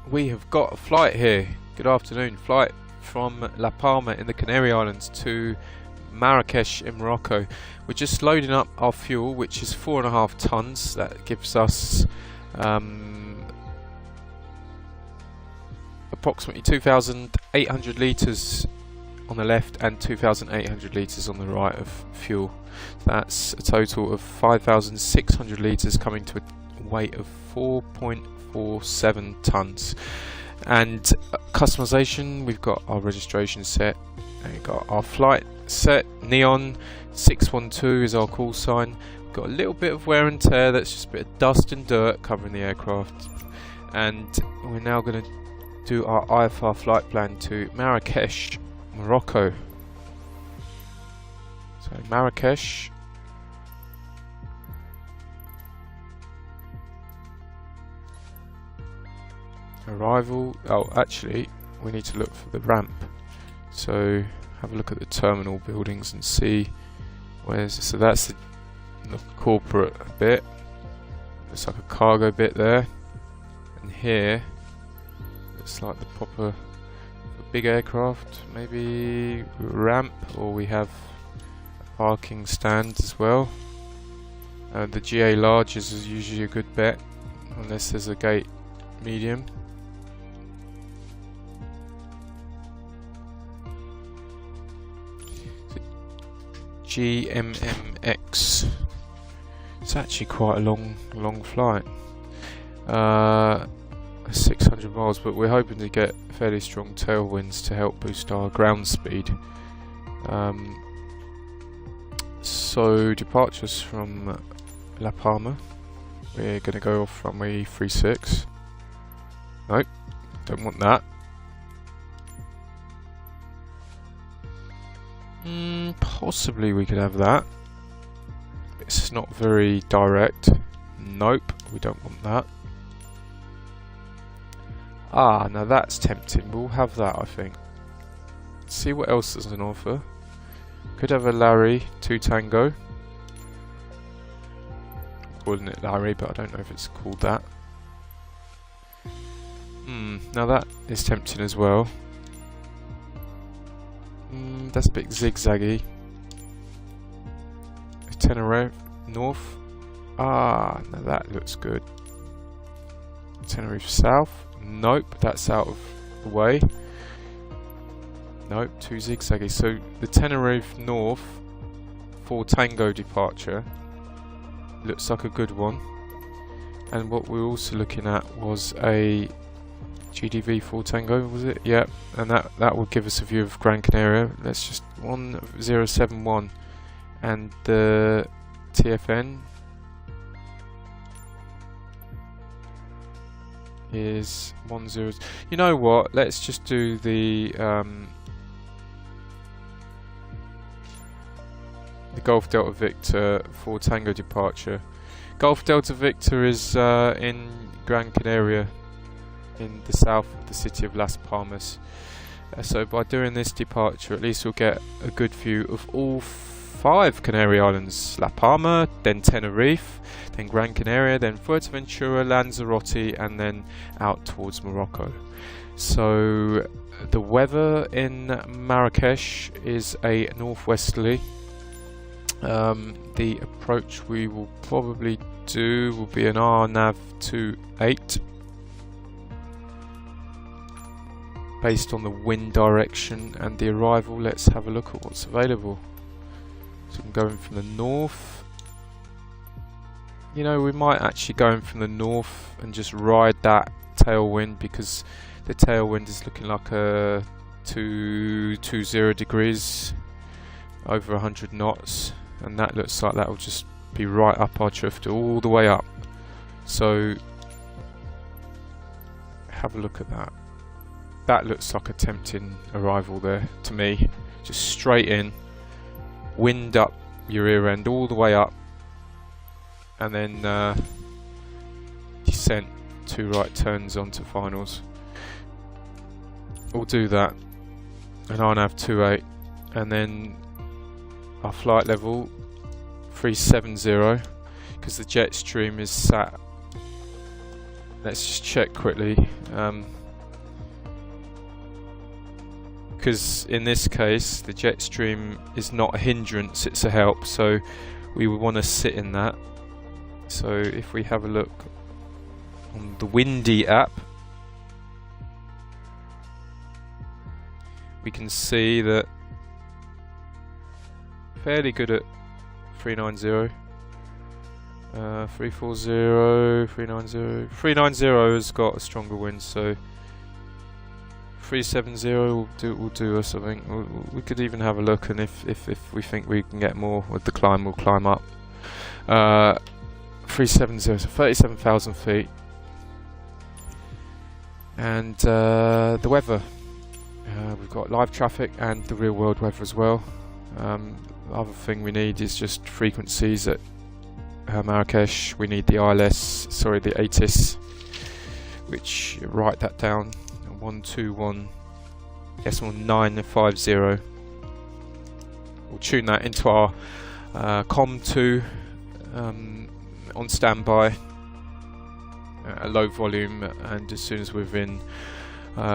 We have got a flight here. Good afternoon. Flight from La Palma in the Canary Islands to Marrakech in Morocco. We're just loading up our fuel, which is 4.5 tons. That gives us approximately 2,800 litres on the left and 2,800 litres on the right of fuel. That's a total of 5,600 litres, coming to a weight of 4.47 tons. And customization, we've got our registration set, and we've got our flight set. Neon 612 is our call sign. We've got a little bit of wear and tear, that's just a bit of dust and dirt covering the aircraft. And we're now going to do our IFR flight plan to Marrakech, Morocco. So Marrakech. Arrival. Oh, actually, we need to look for the ramp. So have a look at the terminal buildings and see where's. So that's the corporate bit. Looks like a cargo bit there, and here looks like the proper big aircraft. Maybe ramp, or we have a parking stand as well. The GA large is usually a good bet, unless there's a gate medium. GMMX. It's actually quite a long flight. 600 miles, but we're hoping to get fairly strong tailwinds to help boost our ground speed. So departures from La Palma. We're going to go off runway 36. Nope, don't want that. Possibly we could have that. It's not very direct. Nope, we don't want that. Ah, now that's tempting. We'll have that, I think. Let's see what else there's on offer. Could have a Larry 2 Tango. I'm calling it Larry, but I don't know if it's called that. Now that is tempting as well. That's a bit zigzaggy. Tenerife North. Ah, now that looks good. Tenerife South. Nope, that's out of the way. Nope, too zigzaggy. So the Tenerife North 4 Tango departure looks like a good one. And what we're also looking at was a GDV 4 Tango, was it? Yep, and that will give us a view of Gran Canaria. Let's just 1071, and the TFN is 10. You know what? Let's just do the Golf Delta Victor 4 Tango departure. Golf Delta Victor is in Gran Canaria, in the south of the city of Las Palmas. So by doing this departure, at least we'll get a good view of all 5 Canary Islands. La Palma, then Tenerife, then Gran Canaria, then Fuerteventura, Lanzarote, and then out towards Morocco. So the weather in Marrakech is a northwesterly. The approach we will probably do will be an RNAV 28. Based on the wind direction and the arrival, let's have a look at what's available. So I'm going from the north. You know, we might actually go in from the north and just ride that tailwind, because the tailwind is looking like a 220 degrees, over 100 knots, and that looks like that will just be right up our drifter all the way up. So have a look at that. That looks like a tempting arrival there to me. Just straight in, wind up your rear end all the way up, and then descent, 2 right turns onto finals. We'll do that, and I'll have 28, and then our flight level 370, because the jet stream is sat let's just check quickly, because in this case the jet stream is not a hindrance, it's a help, so we would want to sit in that. So if we have a look on the Windy app, we can see that fairly good at 390, 340, 390. 390 has got a stronger wind, so 370 will do us. I think we could even have a look, and if we think we can get more with the climb, we'll climb up. 370, so 37,000 feet, and the weather. We've got live traffic and the real world weather as well. The other thing we need is just frequencies at Marrakech. We need the ILS, sorry, the ATIS, which write that down, 121 S1950. We'll tune that into our COM2 on standby at low volume, and as soon as we're in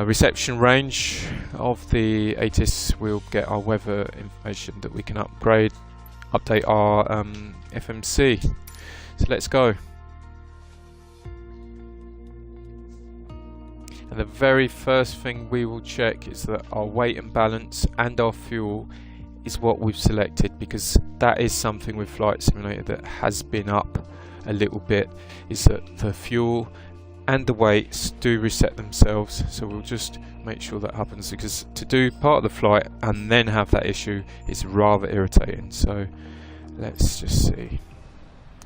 reception range of the ATIS, we'll get our weather information that we can update our FMC. So let's go. And the very first thing we will check is that our weight and balance and our fuel is what we've selected, because that is something with Flight Simulator that has been up a little bit, is that the fuel and the weights do reset themselves. So we'll just make sure that happens, because to do part of the flight and then have that issue is rather irritating. So let's just see.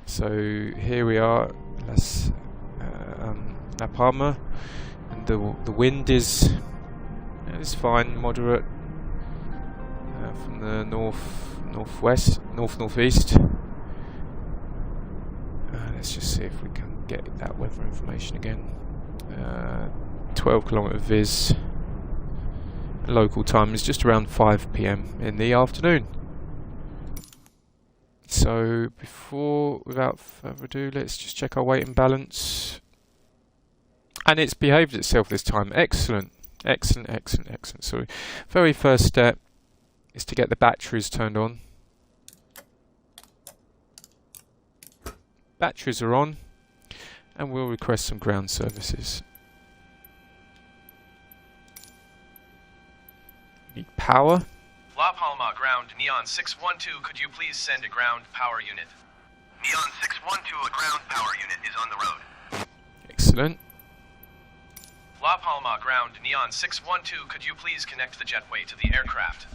So here we are, that's La Palma, and the wind is fine, moderate, from the northeast. Let's just see if we can get that weather information again. 12 kilometer viz. Local time is just around 5 PM in the afternoon. So without further ado, let's just check our weight and balance. And it's behaved itself this time. Excellent, excellent, excellent, excellent. So very first step is to get the batteries turned on. Batteries are on, and we'll request some ground services. Need power. La Palma ground Neon 612, could you please send a ground power unit? Neon 612, a ground power unit is on the road. Excellent. La Palma ground Neon 612, could you please connect the jetway to the aircraft?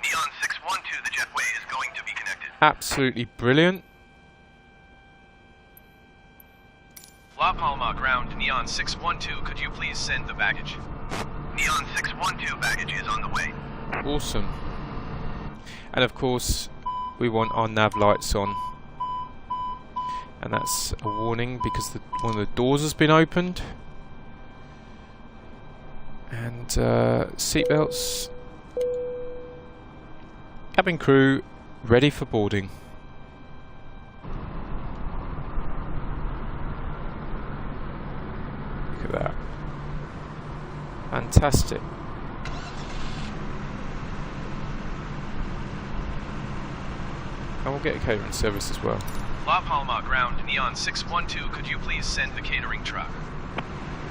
Neon 612, the jetway is going to be connected. Absolutely brilliant. La Palma ground Neon 612, could you please send the baggage? Neon 612, baggage is on the way. Awesome. And of course we want our nav lights on, and that's a warning because one of the doors has been opened. And seatbelts. Cabin crew ready for boarding. Look at that. Fantastic. And we'll get a catering service as well. La Palma ground Neon 612, could you please send the catering truck?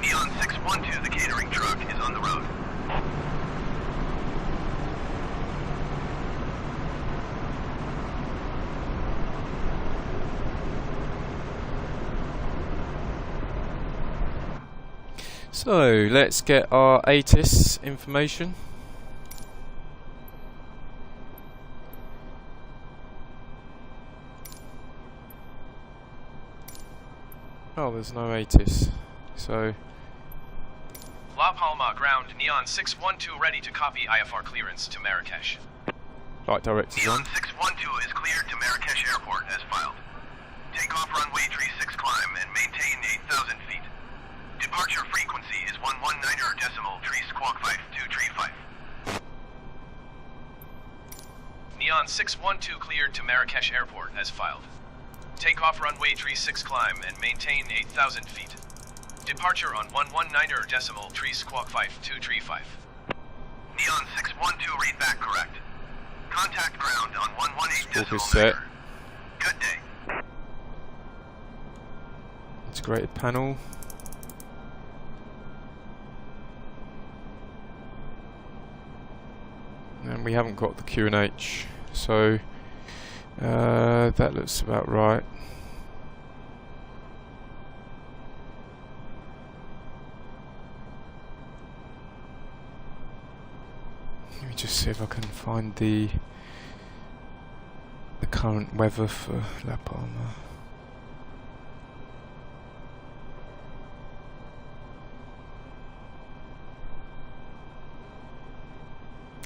Neon 612, the catering truck is on the road. So let's get our ATIS information. Oh, there's no ATIS. So La Palma ground Neon 612 ready to copy IFR clearance to Marrakech. Flight directors on. Neon 612 is cleared to Marrakech Airport as filed. Take off runway 36 climb and maintain 8,000 feet. Departure frequency is 119.3 squawk 5235. Neon 612 cleared to Marrakech Airport as filed. Take off runway 36 climb and maintain 8,000 feet. Departure on 119 decimal 3 squawk 5235. Neon 612 read back correct. Contact ground on 118 decimal set. measure. Good day. Integrated panel. And we haven't got the QNH, so that looks about right. Let me just see if I can find the current weather for La Palma.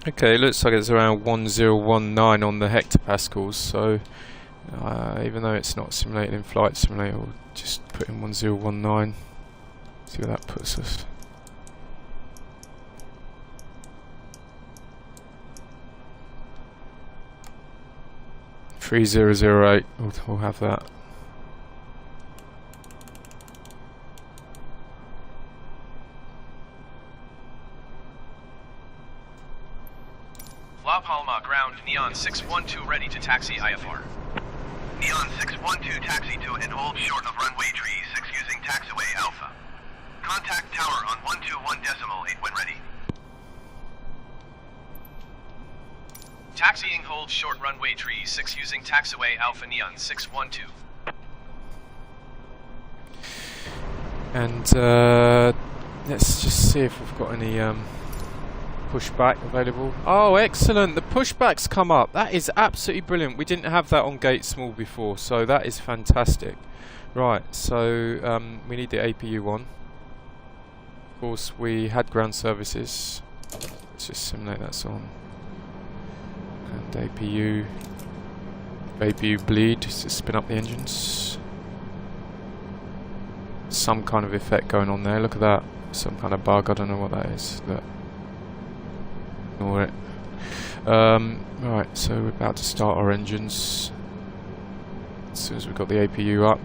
Okay, it looks like it's around 1019 on the hectopascals, so even though it's not simulated in Flight Simulator, we'll just put in 1019, see where that puts us. $3008, we'll have that. La Palma ground, Neon 612 ready to taxi IFR. Neon 612 taxi to and hold short of runway 36 using taxiway Alpha. Contact tower on 121 decimal 8 when ready. Taxiing hold short runway 36 using taxiway Alpha Neon 612. And let's just see if we've got any pushback available. Oh, excellent! The pushback's come up. That is absolutely brilliant. We didn't have that on gate small before, so that is fantastic. Right, so we need the APU on. Of course, we had ground services. Let's just simulate that's on. And APU bleed to spin up the engines. Some kind of effect going on there. Look at that. Some kind of bug. I don't know what that is. Look. Ignore it. Right, so we're about to start our engines as soon as we've got the APU up.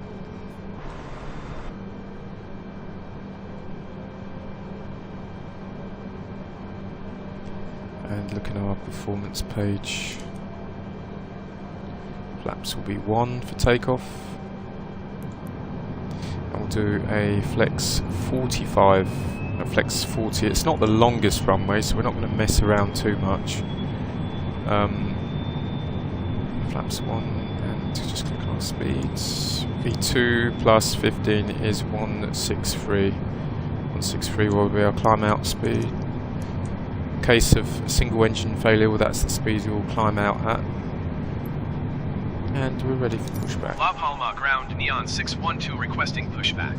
And looking at our performance page, flaps will be 1 for takeoff. And we'll do a flex 45. Flex 40. It's not the longest runway, so we're not going to mess around too much. Flaps 1, and just click on our speeds. V2 plus 15 is 163. 163 will be our climb out speed. In case of single engine failure, well, that's the speed we will climb out at. And we're ready for pushback. La Palma ground, Neon 612 requesting pushback.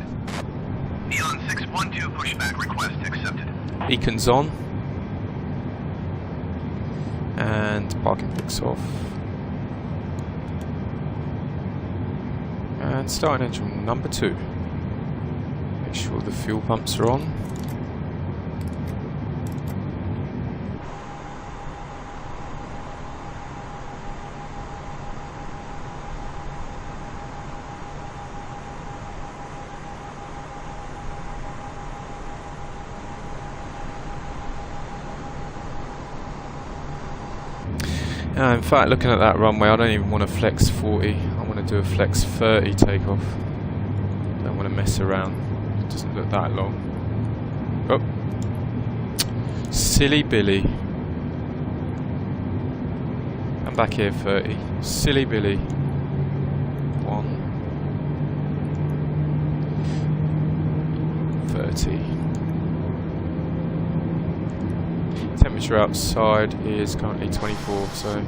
Neon 612 pushback request accepted. Beacons on. And parking bricks off. And starting engine number 2. Make sure the fuel pumps are on. In fact, looking at that runway, I don't even want to flex 40. I want to do a flex 30 takeoff. Don't want to mess around. It doesn't look that long. Oh, silly Billy. I'm back here 30. Silly Billy. 1. 30. Temperature outside is currently 24, so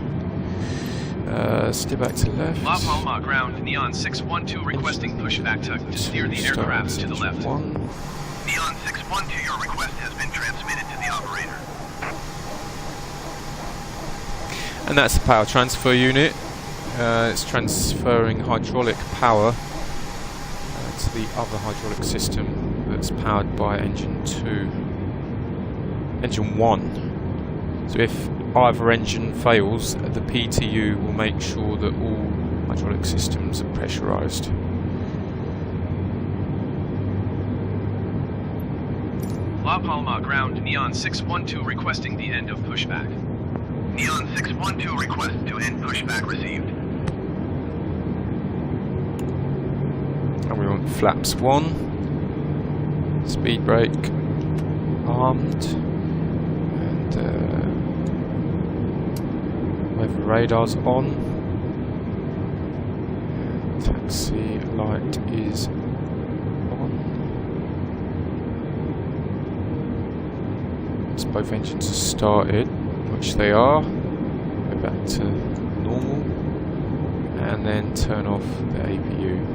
steer back to left. La Palma ground, Neon 612 requesting pushback to steer the aircraft to the left. 1. Neon 612, your request has been transmitted to the operator. And that's the power transfer unit. It's transferring hydraulic power to the other hydraulic system that's powered by engine 2. Engine 1. So if either engine fails, the PTU will make sure that all hydraulic systems are pressurised. La Palma ground, Neon 612 requesting the end of pushback. Neon 612 request to end pushback received. And we want flaps 1. Speed brake armed. And weather radar's on. And taxi light is on. As both engines are started, which they are. Go back to normal. And then turn off the APU.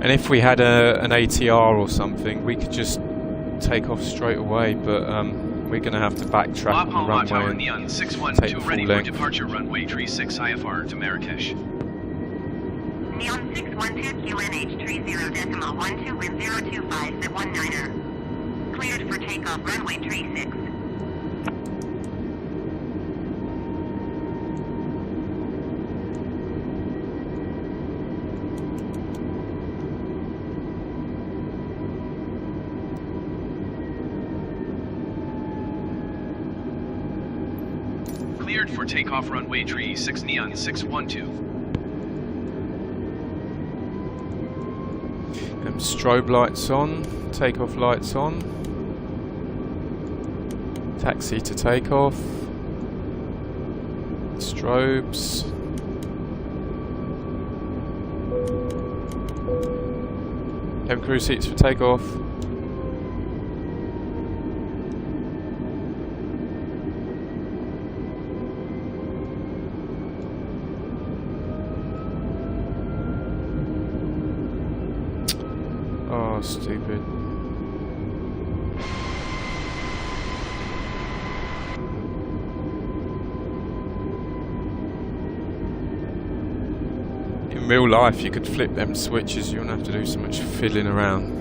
And if we had an ATR or something, we could just take off straight away, but we're going to have to backtrack on the runway Tower and Neon take 612 the full ready length. for departure runway 36 IFR to Marrakech. Neon 612 QNH 30.12 wind 025 at 19er. Cleared for takeoff runway 36. Cleared for takeoff runway 36 Neon 612. Strobe lights on, takeoff lights on, taxi to takeoff, strobes, cabin crew seats for takeoff. Oh, stupid. In real life, you could flip them switches, you wouldn't have to do so much fiddling around.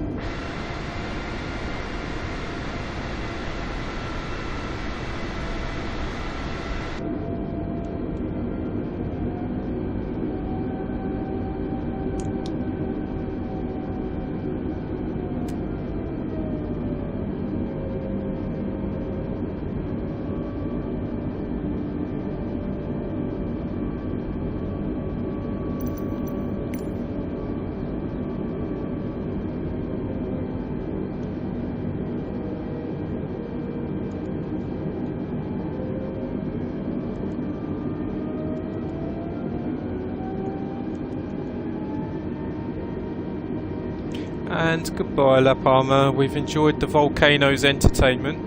And goodbye La Palma, we've enjoyed the volcano's entertainment.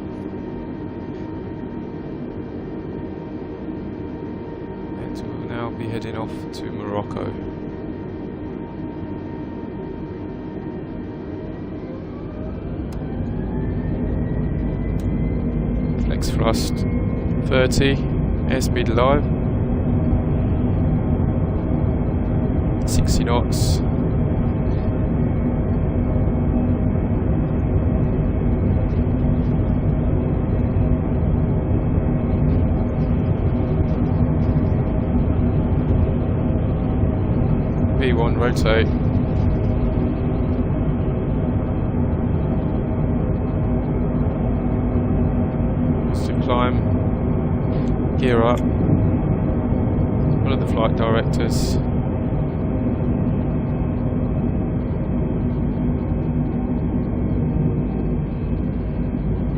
And we'll now be heading off to Morocco. Flex thrust 30, airspeed alive, 60 knots. V1 rotate. climb, gear up, follow the flight directors.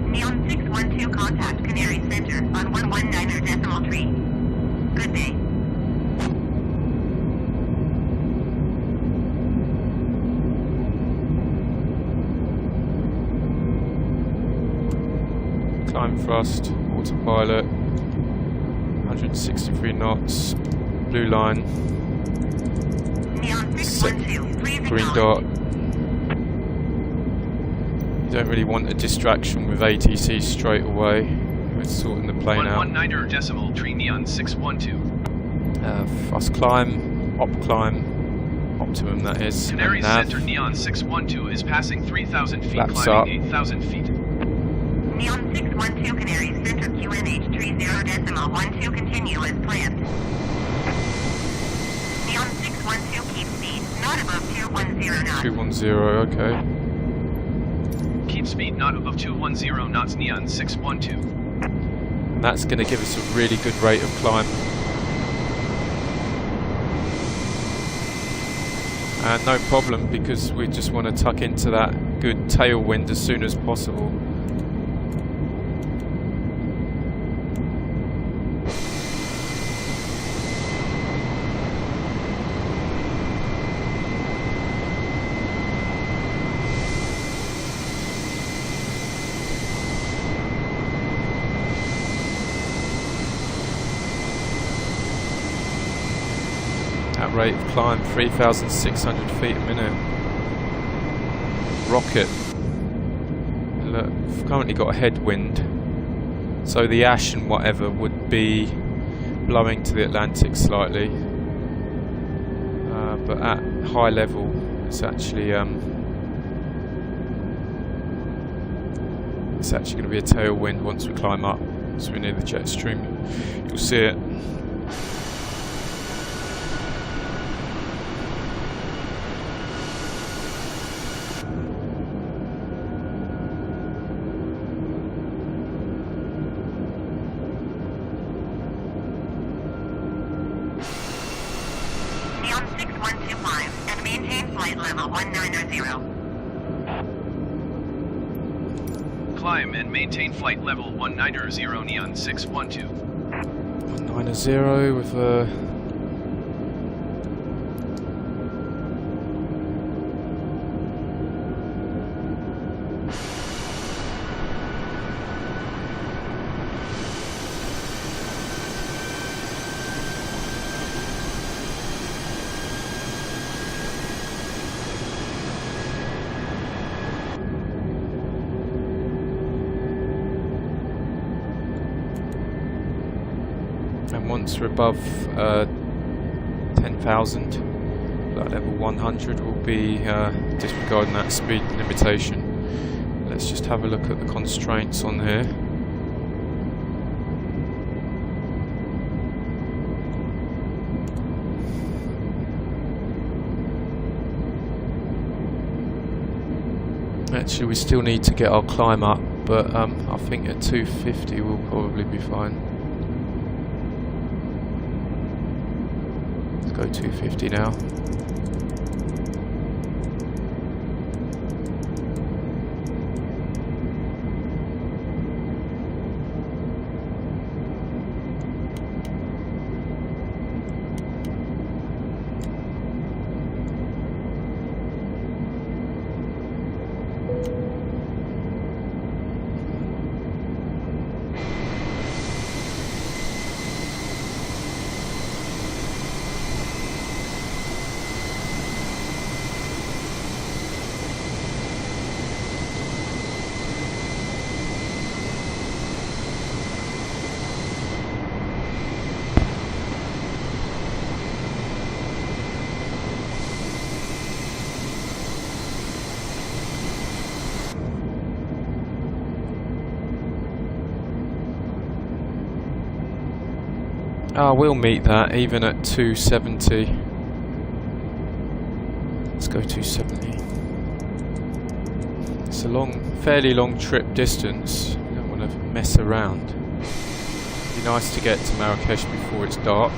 Neon 612 contact Canary Center on 119.3. Good day. Climb thrust, autopilot, 163 knots, blue line, Neon 612, please green acknowledge. dot. You don't really want a distraction with ATC straight away. We're sorting the plane out. 119.3 Neon 612. Fast climb, optimum that is. Canary And nav. Center Neon 612 is passing 3,000 feet, Flaps climbing up. 8,000 feet. Neon 612 Canary Center QNH 30.12 continue as planned. Neon 612 keep speed, not above 210 knots. 210, okay. Keep speed not above 210 knots. Neon 612. And that's going to give us a really good rate of climb. And no problem, because we just want to tuck into that good tailwind as soon as possible. That rate of climb, 3,600 feet a minute. Rocket. Look, we've currently got a headwind, so the ash and whatever would be blowing to the Atlantic slightly. But at high level, it's actually going to be a tailwind once we climb up, so we're near the jet stream. You'll see it. Neon 6125 and maintain flight level 190. Climb and maintain flight level 190 Neon 612. 190 with a once we're above 10,000, flight level 100 will be disregarding that speed limitation. Let's just have a look at the constraints on here. Actually, we still need to get our climb up, but I think at 250 we'll probably be fine. Go 250 now. We'll meet that even at 270. Let's go 270. It's a fairly long trip distance. You don't want to mess around. It'd be nice to get to Marrakech before it's dark.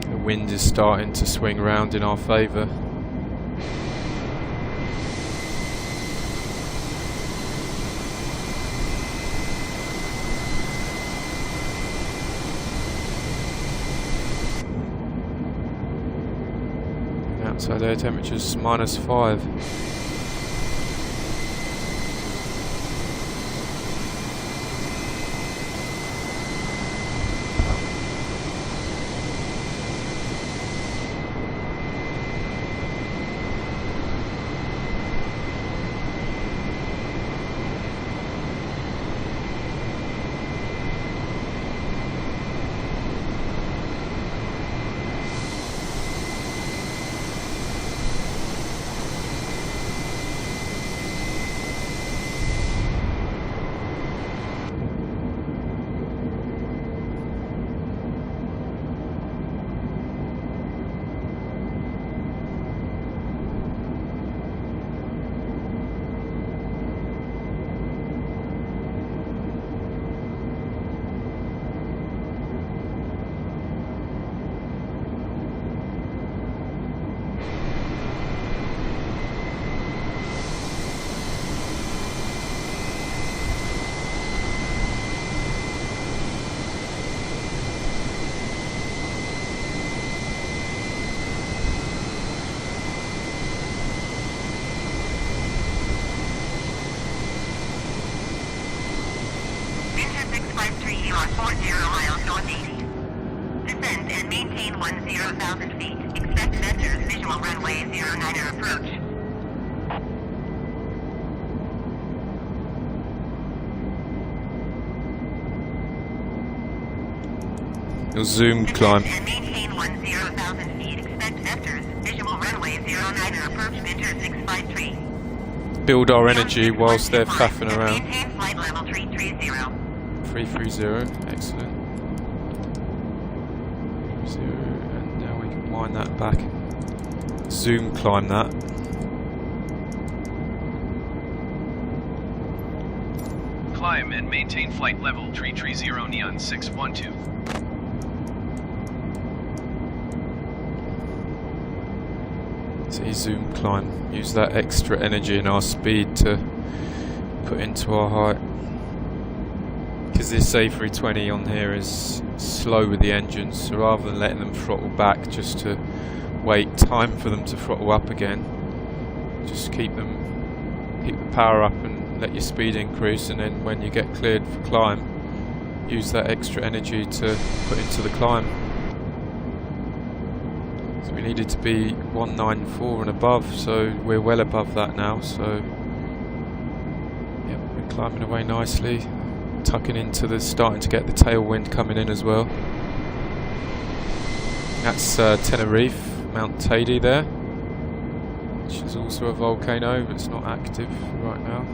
The wind is starting to swing round in our favour. Outside air temperature's -5. You are 40 miles northeast. Descend and maintain 10,000 feet. Expect vectors visual runway 09er approach. Your zoom climb. Descend and maintain 10,000 feet. Expect vectors visual runway 09er approach. Enter 653. Build our energy whilst they're faffing around. Maintain flight level 330. 330, excellent. 30, and now we can wind that back. Zoom climb that. Climb and maintain flight level 330 Neon 612. See, zoom climb. Use that extra energy in our speed to put into our height. Because this A320 on here is slow with the engines, so rather than letting them throttle back just to wait time for them to throttle up again, just keep the power up and let your speed increase, and then when you get cleared for climb, use that extra energy to put into the climb. So we needed to be 194 and above, so we're well above that now, so yep, we're climbing away nicely. Tucking into the, starting to get the tailwind coming in as well. That's Tenerife, Mount Teide there, which is also a volcano, but it's not active right now.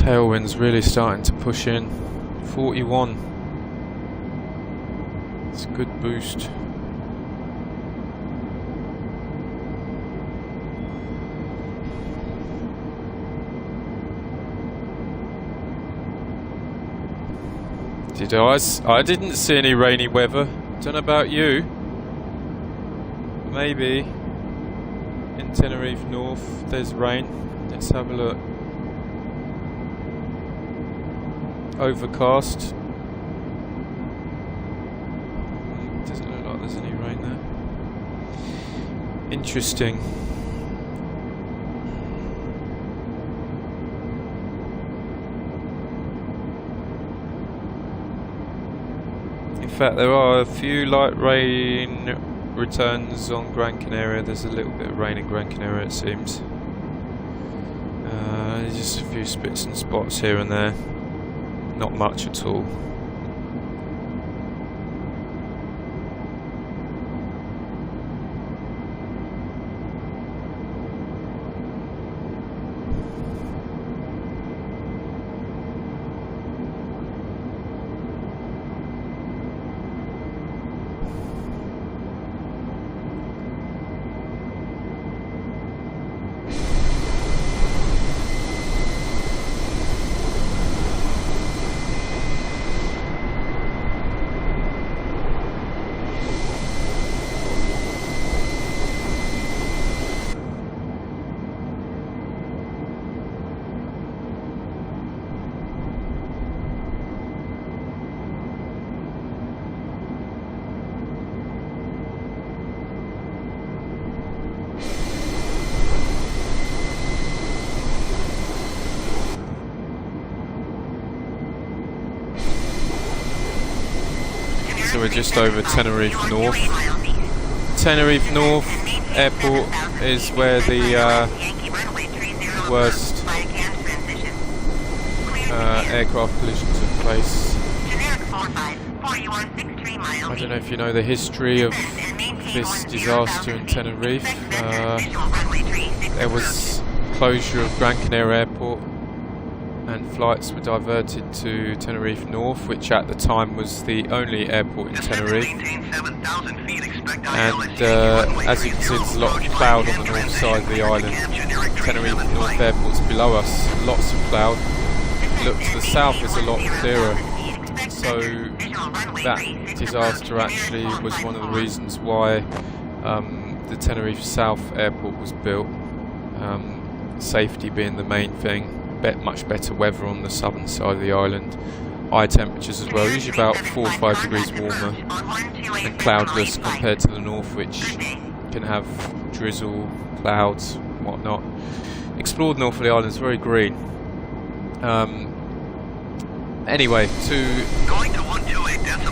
Tailwinds really starting to push in. 41. It's a good boost. I didn't see any rainy weather. Don't know about you. Maybe in Tenerife North there's rain. Let's have a look. Overcast. Doesn't look like there's any rain there. Interesting. In fact, there are a few light rain returns on Gran Canaria. There's a little bit of rain in Gran Canaria, it seems. Just a few spits and spots here and there. Not much at all. So we're just over Tenerife North. Tenerife North Airport is where the worst aircraft collision took place. I don't know if you know the history of this disaster in Tenerife. There was closure of Gran Canaria Airport and flights were diverted to Tenerife North, which at the time was the only airport in Tenerife. And as you can see, there's a lot of cloud on the north side of the island. Tenerife North Airport's below us, lots of cloud. Look to the south, it's a lot clearer. So that disaster actually was one of the reasons why the Tenerife South Airport was built. Safety being the main thing. Much better weather on the southern side of the island. High temperatures as well, usually about 4 or 5 degrees warmer and cloudless compared to the north, which can have drizzle, clouds, whatnot. Explored north of the island, it's very green. Anyway, two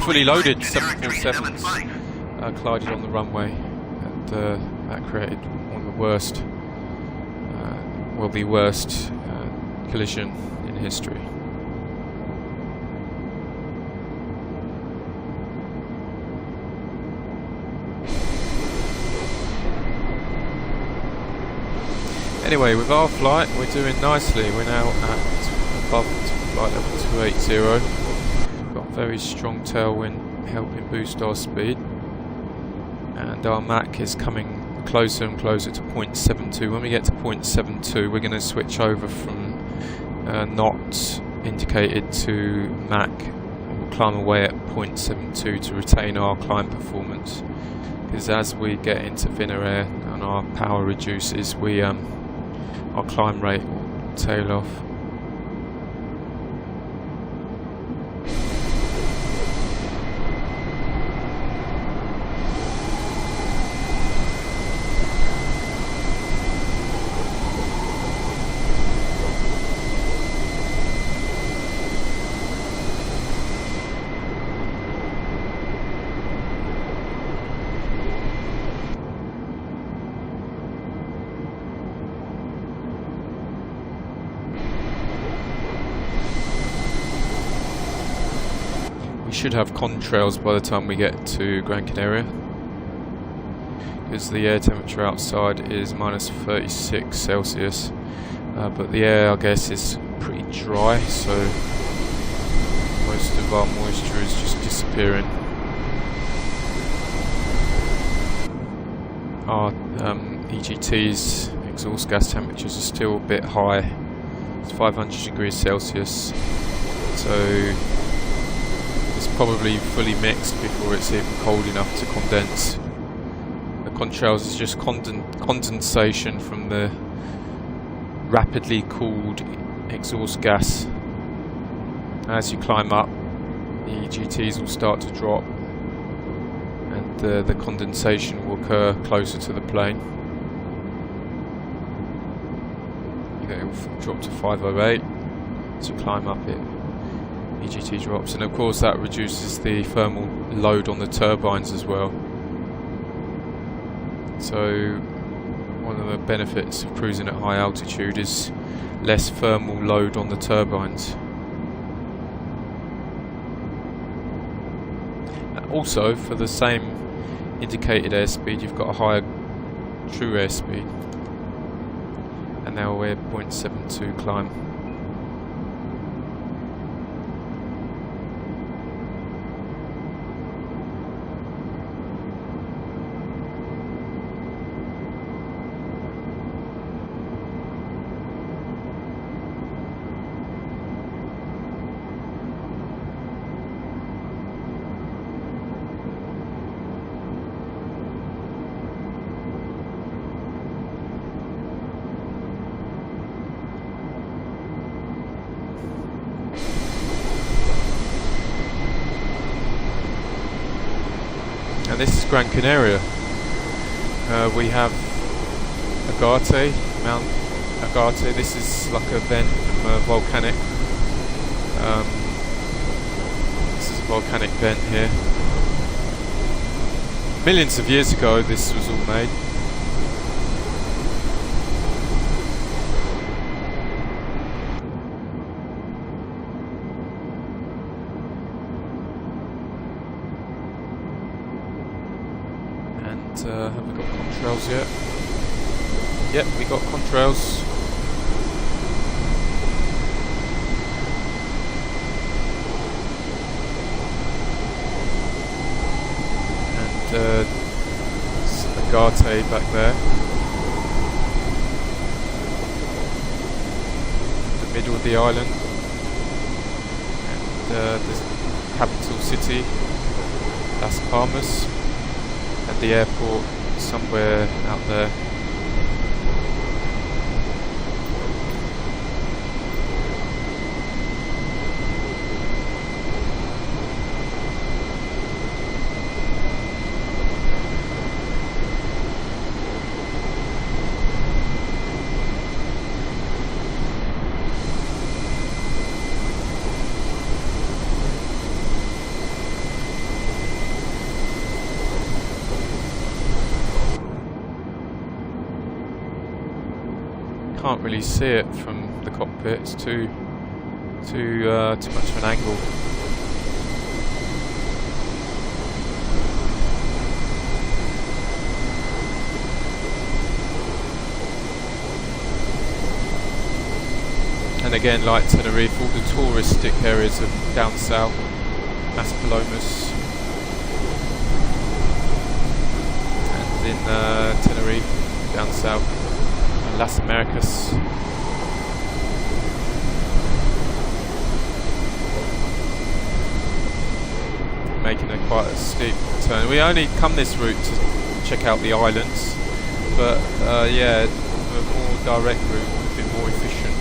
fully loaded 747s collided on the runway, and that created one of the worst, the worst collision in history. Anyway, with our flight, we're doing nicely. We're now at above flight level 280. Got a very strong tailwind helping boost our speed, and our Mach is coming closer and closer to 0.72. When we get to 0.72, we're going to switch over from not indicated to Mach. We'll climb away at 0.72 to retain our climb performance, because as we get into thinner air and our power reduces, our climb rate will tail off. Should have contrails by the time we get to Gran Canaria, because the air temperature outside is minus 36 Celsius, but the air, I guess, is pretty dry, so most of our moisture is just disappearing. Our EGT's exhaust gas temperatures are still a bit high. It's 500 degrees Celsius, so it's probably fully mixed before it's even cold enough to condense. The contrails is just condensation from the rapidly cooled exhaust gas. As you climb up, the EGTs will start to drop, and the condensation will occur closer to the plane. It will drop to 508. As you climb up, EGT drops, and of course that reduces the thermal load on the turbines as well. So one of the benefits of cruising at high altitude is less thermal load on the turbines. Also, for the same indicated airspeed, you've got a higher true airspeed. And now we're 0.72 climb. And this is Gran Canaria. We have Agate, Mount Agate. This is like a vent from a volcanic. This is a volcanic vent here. Millions of years ago, this was all made. Have we got contrails yet? Yep, we got contrails. And Agate back there. The middle of the island. And the capital city, Las Palmas. And the airport somewhere out there. Can't really see it from the cockpit. It's too much of an angle. And again, like Tenerife, all the touristic areas are down south. Las Palomas, and in Tenerife, down south. Las Americas. Making quite a steep turn. We only come this route to check out the islands, but yeah, a more direct route would have been more efficient.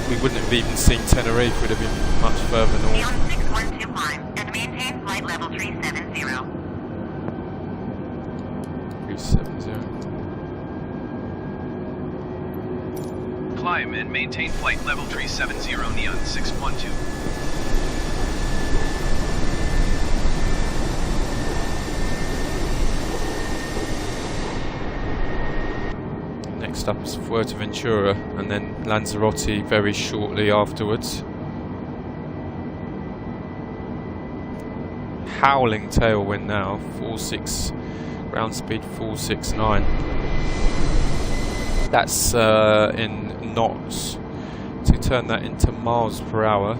We wouldn't have even seen Tenerife. Would have been much further north. Beyond 612 climb and maintain flight level 370. 370. Climb and maintain flight level 370 Neon 612. Next up is Fuerteventura, and then Lanzarote very shortly afterwards. Howling tailwind now, 46, ground speed 469. That's in knots. To turn that into miles per hour,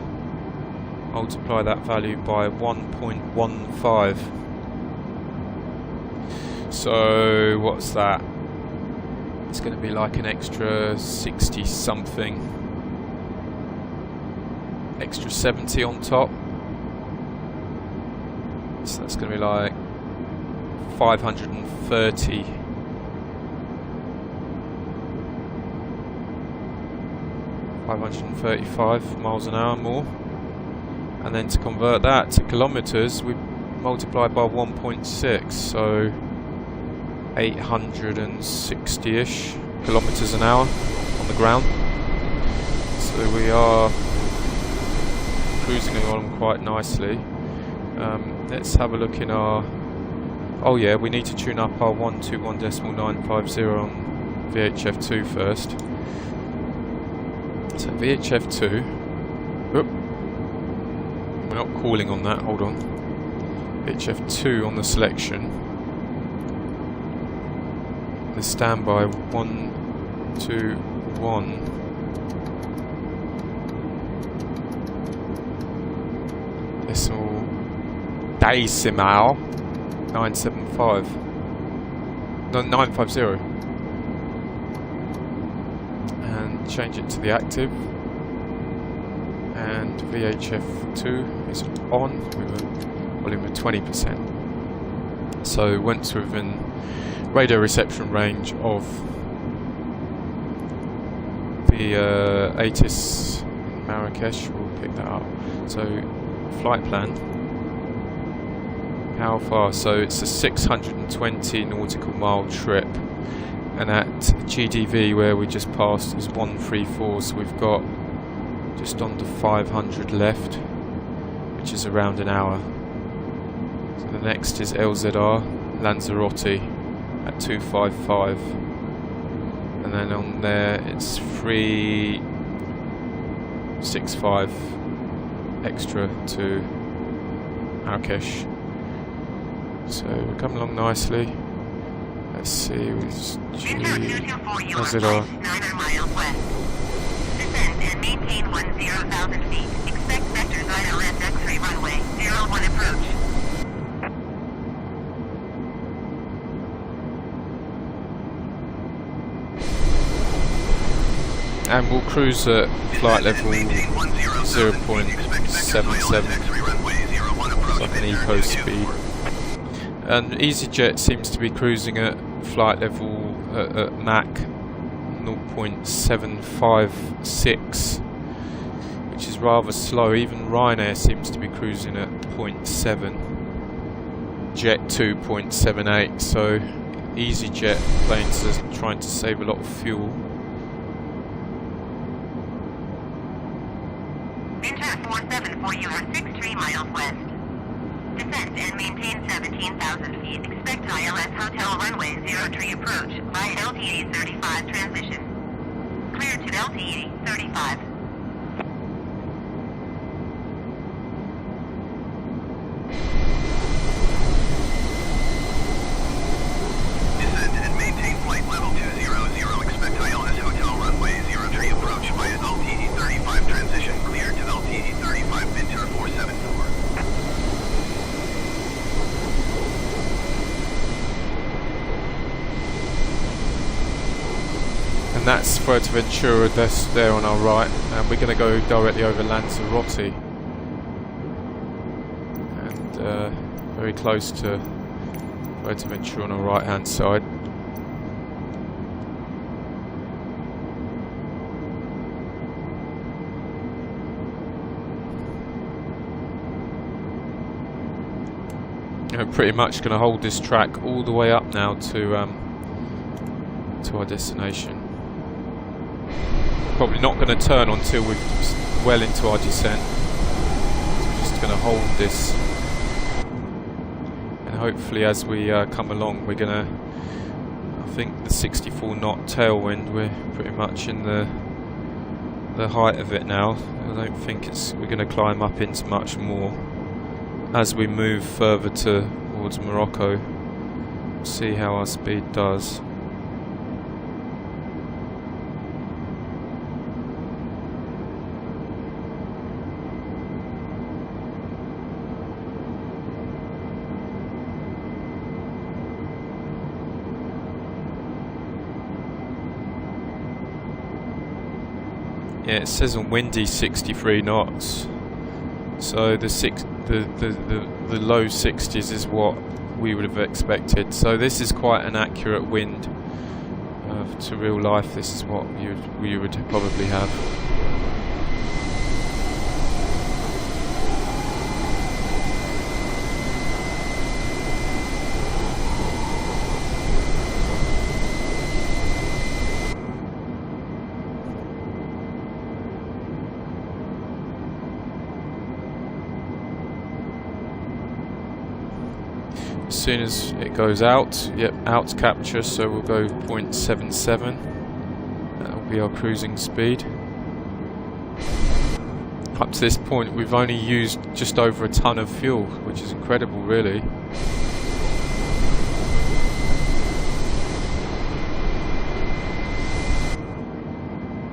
multiply that value by 1.15. So what's that? It's going to be like an extra 60 something, extra 70 on top. So that's going to be like 530. 535 miles an hour more. And then to convert that to kilometers, we multiply by 1.6, so 860-ish kilometers an hour on the ground. So we are cruising along quite nicely. Let's have a look in our... Oh yeah, we need to tune up our 121.950 on VHF2 first. So VHF2, oop, we're not calling on that, hold on. VHF2 on the selection. The standby 121. Decimal 975. No, 950. And change it to the active. And VHF2 is on with a volume of 20%. So once within radio reception range of the ATIS in Marrakech, we'll pick that up. So flight plan. How far? So it's a 620 nautical mile trip, and at GDV where we just passed is 134, so we've got just under 500 left, which is around an hour. So the next is LZR Lanzarote at 255, and then on there it's 365 extra to Marrakech. So we're coming along nicely. Let's see, LZR. 900 miles west. Descend and maintain 10,000 feet. Expect vectors ILS X-ray runway 01 approach. And we'll cruise at flight level 0.77, like an eco speed. And EasyJet seems to be cruising at flight level at Mach 0.756, which is rather slow. Even Ryanair seems to be cruising at 0.7, Jet 2.78. So EasyJet planes are trying to save a lot of fuel. Winter 47 for you are 63 miles west. Descend and maintain 17,000 feet. Expect ILS Hotel runway 03 approach via LT-80 35 transition. Clear to LT-80 35. Descend and maintain flight level 200. Expect ILS Hotel runway 03 approach via LT-80 35 transition. Clear to LT-80 35 Winter 474. And that's Fuerteventura, that's there on our right, and we're going to go directly over Lanzarote, and very close to Fuerteventura on our right hand side. We're pretty much going to hold this track all the way up now to our destination. Probably not going to turn until we're well into our descent. So we're just going to hold this, and hopefully as we come along we're going to, I think the 64 knot tailwind, we're pretty much in the height of it now. I don't think we're going to climb up into much more as we move further towards Morocco. See how our speed does. Yeah, it says on windy 63 knots. So the low 60s is what we would have expected. So this is quite an accurate wind to real life. This is what we would probably have. As soon as it goes out, yep, out capture, so we'll go 0.77. That'll be our cruising speed. Up to this point we've only used just over a ton of fuel, which is incredible really.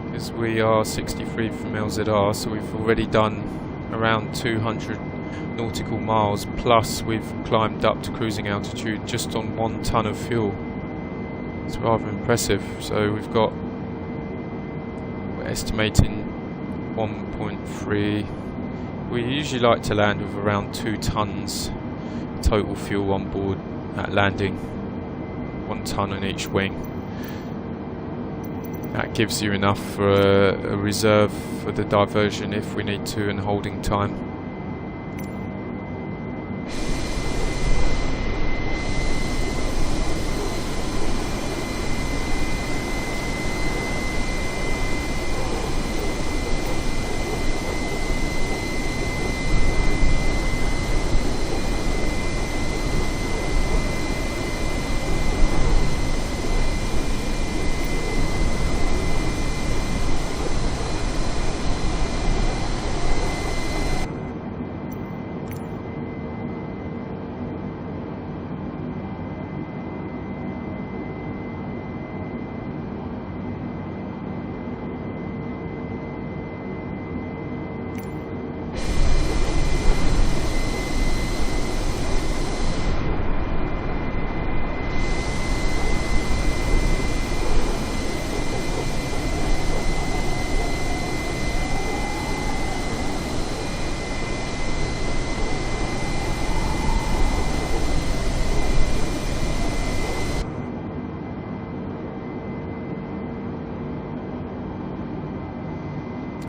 Because we are 63 from LZR, so we've already done around 200 nautical miles, plus we've climbed up to cruising altitude just on 1 ton of fuel. It's rather impressive. So we're estimating 1.3. We usually like to land with around 2 tons total fuel on board at landing, 1 ton on each wing. That gives you enough for a reserve for the diversion if we need to, and holding time.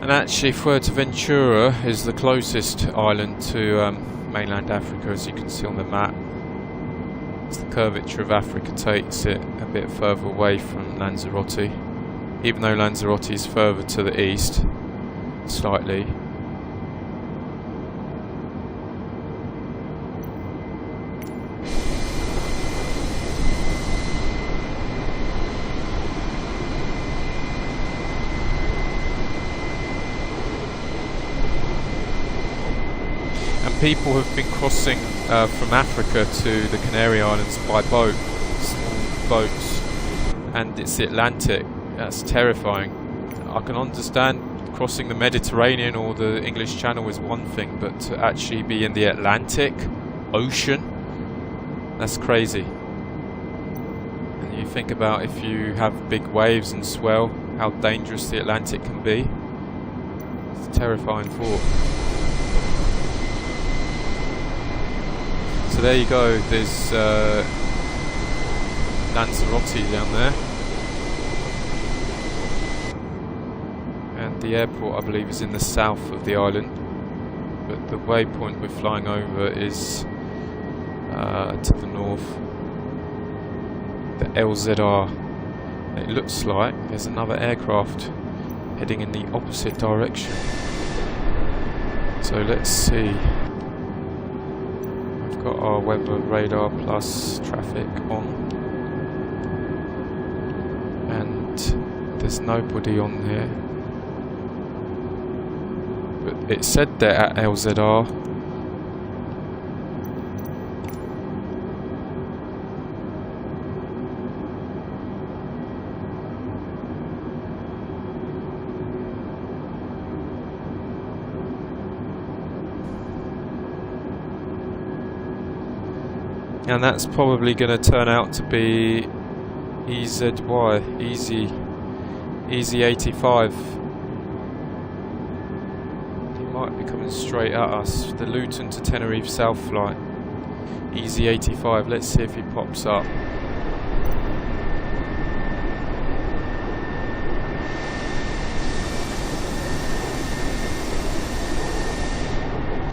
And actually Fuerteventura is the closest island to mainland Africa, as you can see on the map. It's the curvature of Africa takes it a bit further away from Lanzarote, even though Lanzarote is further to the east, slightly. People have been crossing from Africa to the Canary Islands by boat, small boats, and it's the Atlantic. That's terrifying. I can understand crossing the Mediterranean or the English Channel is one thing, but to actually be in the Atlantic Ocean, that's crazy. And you think about if you have big waves and swell, how dangerous the Atlantic can be. It's a terrifying thought. So there you go, there's Lanzarote down there, and the airport I believe is in the south of the island, but the waypoint we're flying over is to the north, the LZR. It looks like there's another aircraft heading in the opposite direction, so let's see. Got our weather radar plus traffic on, and there's nobody on there, but it said they're at LZR. And that's probably going to turn out to be EZY, Easy 85. coming straight at us. The Luton to Tenerife South flight. Easy 85. Let's see if he pops up.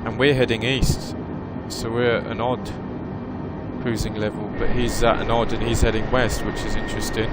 And we're heading east, so we're at an odd cruising level, but he's at an odd and he's heading west, which is interesting.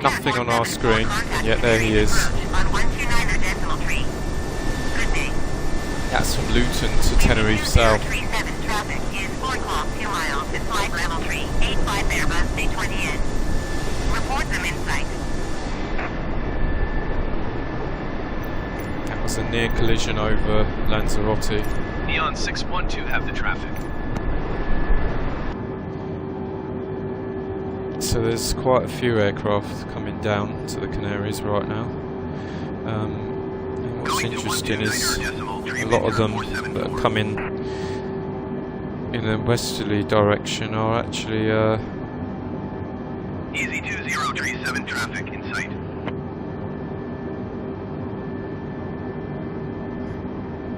Nothing on our screen, and yet there he is. That's from Luton to Tenerife South. Traffic is 4 o'clock, 2 miles at flight level 3, 85 Airbus A20N. Report them in sight. That was a near collision over Lanzarote. Neon 612 have the traffic. So there's quite a few aircraft coming down to the Canaries right now. And what's interesting is a lot of them that are coming in a westerly direction are actually Easy 2037 traffic in sight.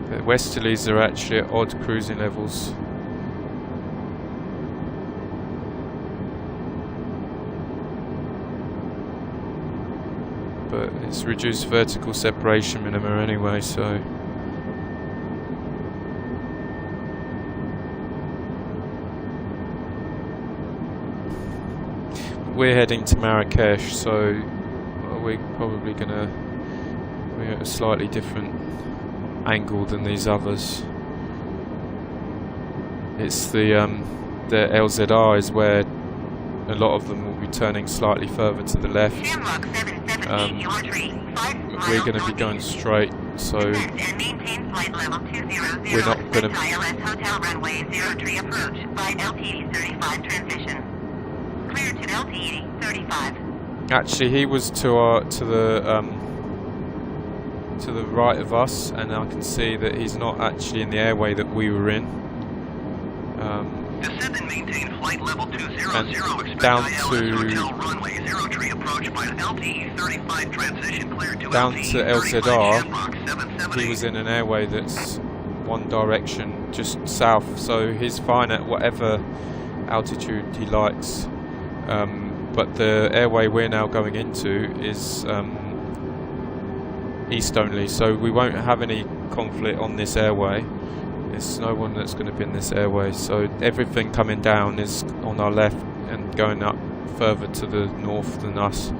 the westerlies are actually at odd cruising levels. But it's reduced vertical separation minima anyway, so we're heading to Marrakech, so we're probably we're at a slightly different angle than these others. It's the LZR is where a lot of them will be turning slightly further to the left. We're going to be going straight, so we're not going to. Hotel runway 03 approach by LTE 35 transition. Clear to LTE 35. Actually, he was to the right of us, and I can see that he's not actually in the airway that we were in. Descend and maintain flight level 200. And down to Hotel runway 03 approach by LTE 35 transition. Clear to down LTE to 35 LZR, Shamrock 770. he was in an airway that's one direction, just south, so he's fine at whatever altitude he likes. But the airway we're now going into is east only, so we won't have any conflict on this airway. There's no one that's going to be in this airway, so everything coming down is on our left and going up further to the north than us.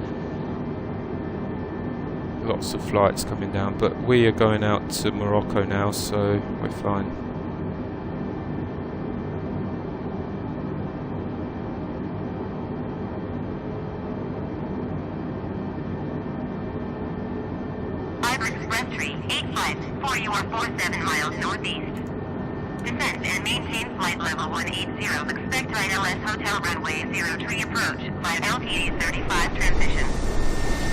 Lots of flights coming down, but we are going out to Morocco now, so we're fine. Express 385 for you are 47 miles northeast. Descend and maintain flight level 180. Expect ILS Hotel runway 03 approach by LTE 35 transition.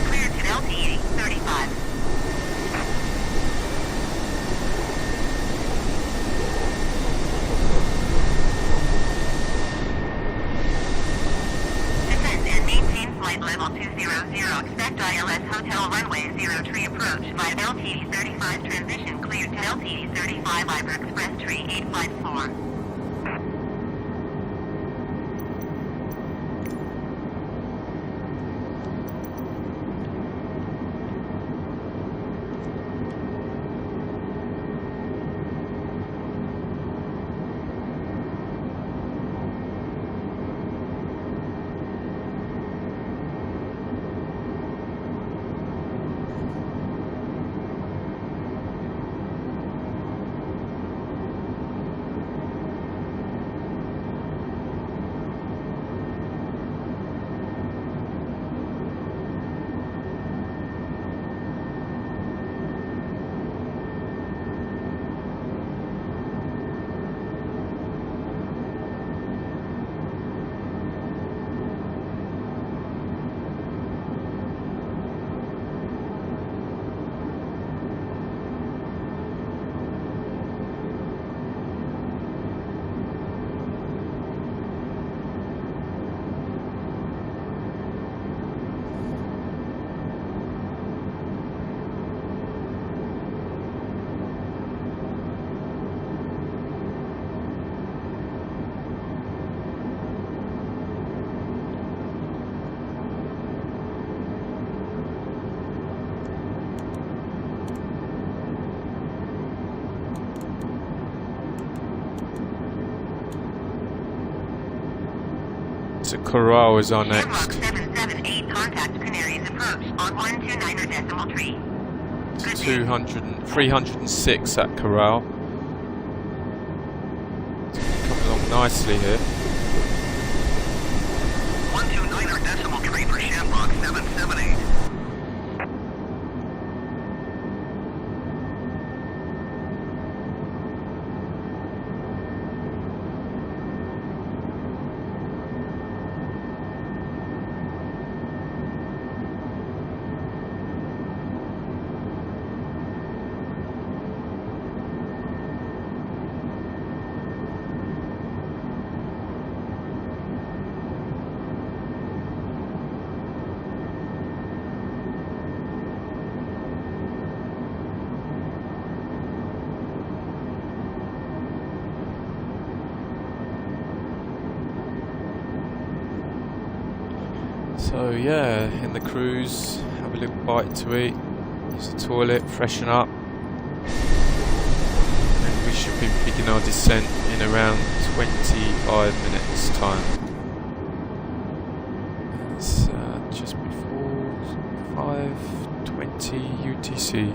Clear to LTE 35. Descend and maintain flight level 200. Expect ILS Hotel runway 03 approach by LTE 35 transition. Clear to LTE 35 Iber Express 3854. So Corral is our Shamrock next. 778, contact Canary's approach on 129.3. Good day. 306 at Corral. Coming along nicely here. 129.3 for Shamrock 778. So yeah, in the cruise, have a little bite to eat, use the toilet, freshen up, and then we should be beginning our descent in around 25 minutes time. It's just before 5:20 UTC.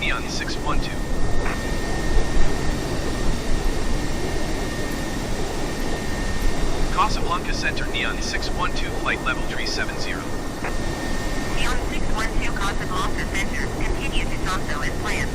Neon 612. Casablanca Center Neon 612 flight level 370. Neon 612 Casablanca Center, continue to Toronto as planned.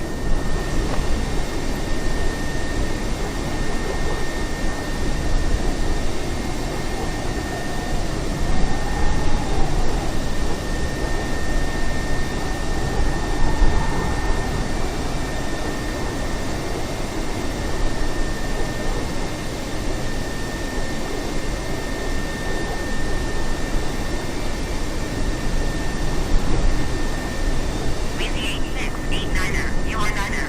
Windy 8689er, you are 9er.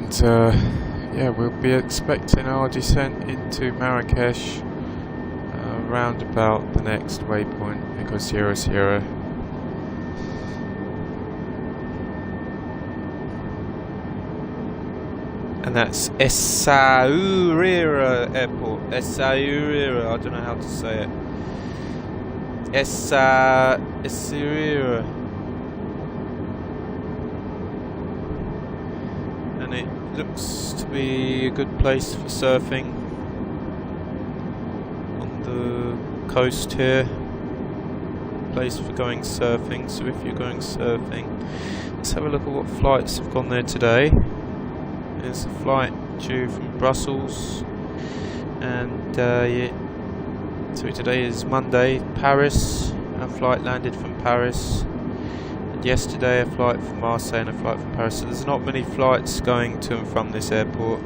And yeah, we'll be expecting our descent into Marrakech round about the next waypoint, Echo Sierra Sierra. And that's Essaouira Airport. Essaouira, I don't know how to say it. Essaouira. And it looks to be a good place for surfing on the coast here. Place for going surfing. So if you're going surfing, let's have a look at what flights have gone there today. There's a flight due from Brussels, and yeah, so today is Monday, Paris. A flight landed from Paris, and yesterday a flight from Marseille and a flight from Paris. So there's not many flights going to and from this airport.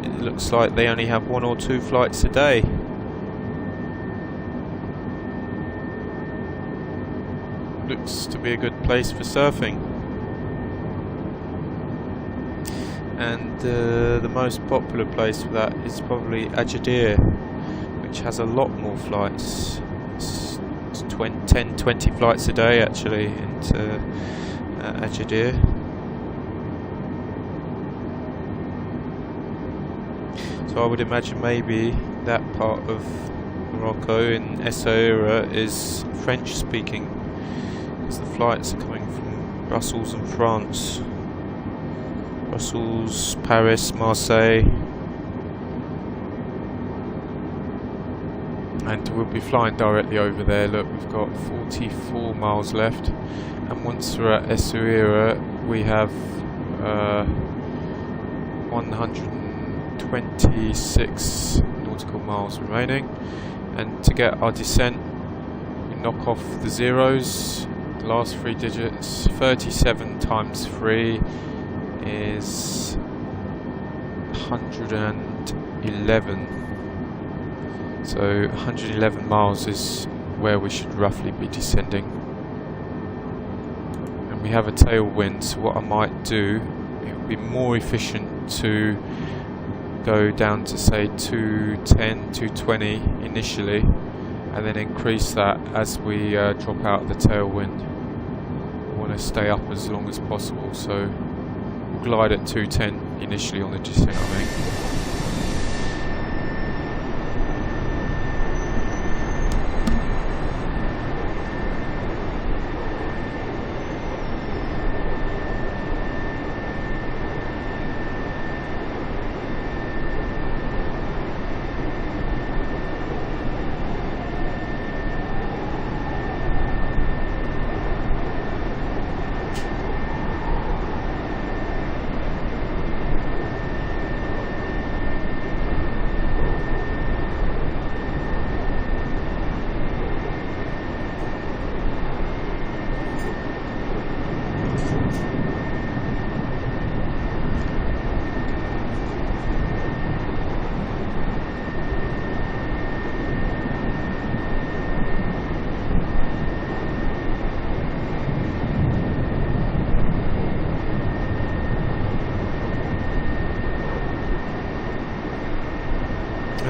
It looks like they only have 1 or 2 flights a day. Looks to be a good place for surfing. And the most popular place for that is probably Agadir, which has a lot more flights. It's 10-20 flights a day actually into Agadir. So I would imagine maybe that part of Morocco in Essaouira is French speaking, because the flights are coming from Brussels and France. Brussels, Paris, Marseille, and we'll be flying directly over there. Look, we've got 44 miles left, and once we're at Essaouira we have 126 nautical miles remaining. And to get our descent, we knock off the zeros, the last 3 digits. 37 times 3 is 111. So 111 miles is where we should roughly be descending. And we have a tailwind, so what I might do, it would be more efficient to go down to say 210, 220 initially, and then increase that as we drop out of the tailwind. I want to stay up as long as possible, so glide at 210 initially on the descent, I think.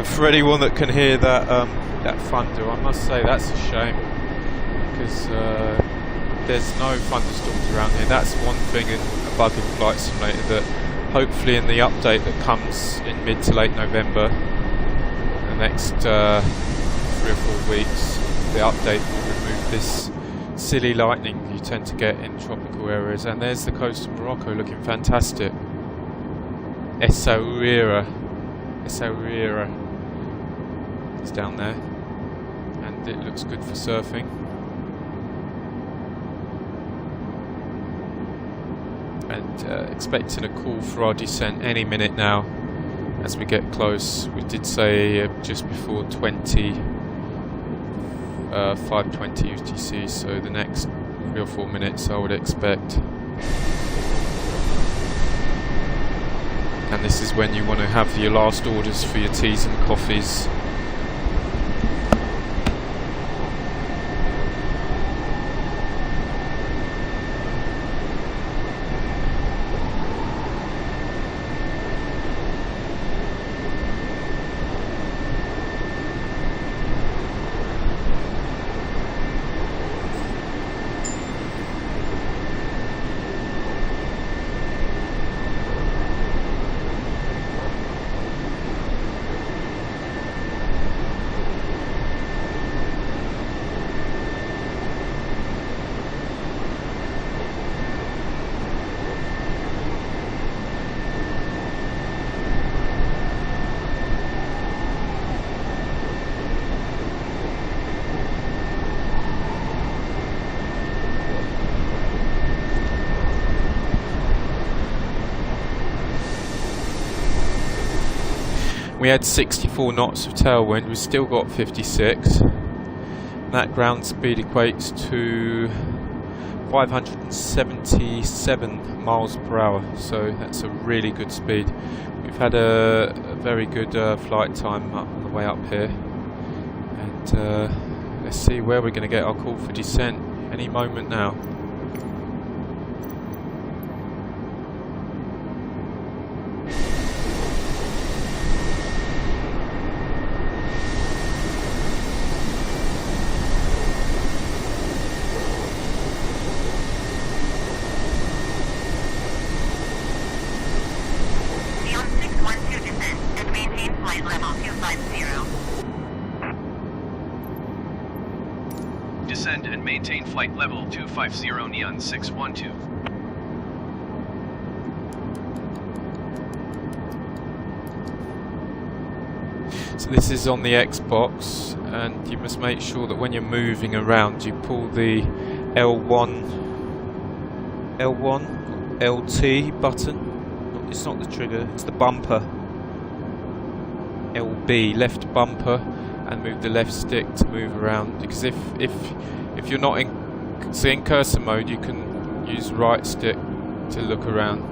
For anyone that can hear that that thunder, I must say that's a shame, because there's no thunderstorms around here. That's one thing, a bug in Flight Simulator, that hopefully in the update that comes in mid to late November, the next 3 or 4 weeks, the update will remove this silly lightning you tend to get in tropical areas. And there's the coast of Morocco looking fantastic. Essaouira is down there, and it looks good for surfing. And expecting a call for our descent any minute now as we get close. We did say just before 5:20 UTC, so the next 3 or 4 minutes I would expect. And this is when you want to have your last orders for your teas and coffees. We had 64 knots of tailwind, we've still got 56. That ground speed equates to 577 miles per hour, so that's a really good speed. We've had a very good flight time on the way up here, and let's see where we're going to get our call for descent any moment now. Descend and maintain flight level 250 Neon 612. So this is on the Xbox, and you must make sure that when you're moving around you pull the L1 LT button. It's not the trigger, it's the bumper. LB, left bumper, and move the left stick to move around, because if you're not in cursor mode, you can use right stick to look around,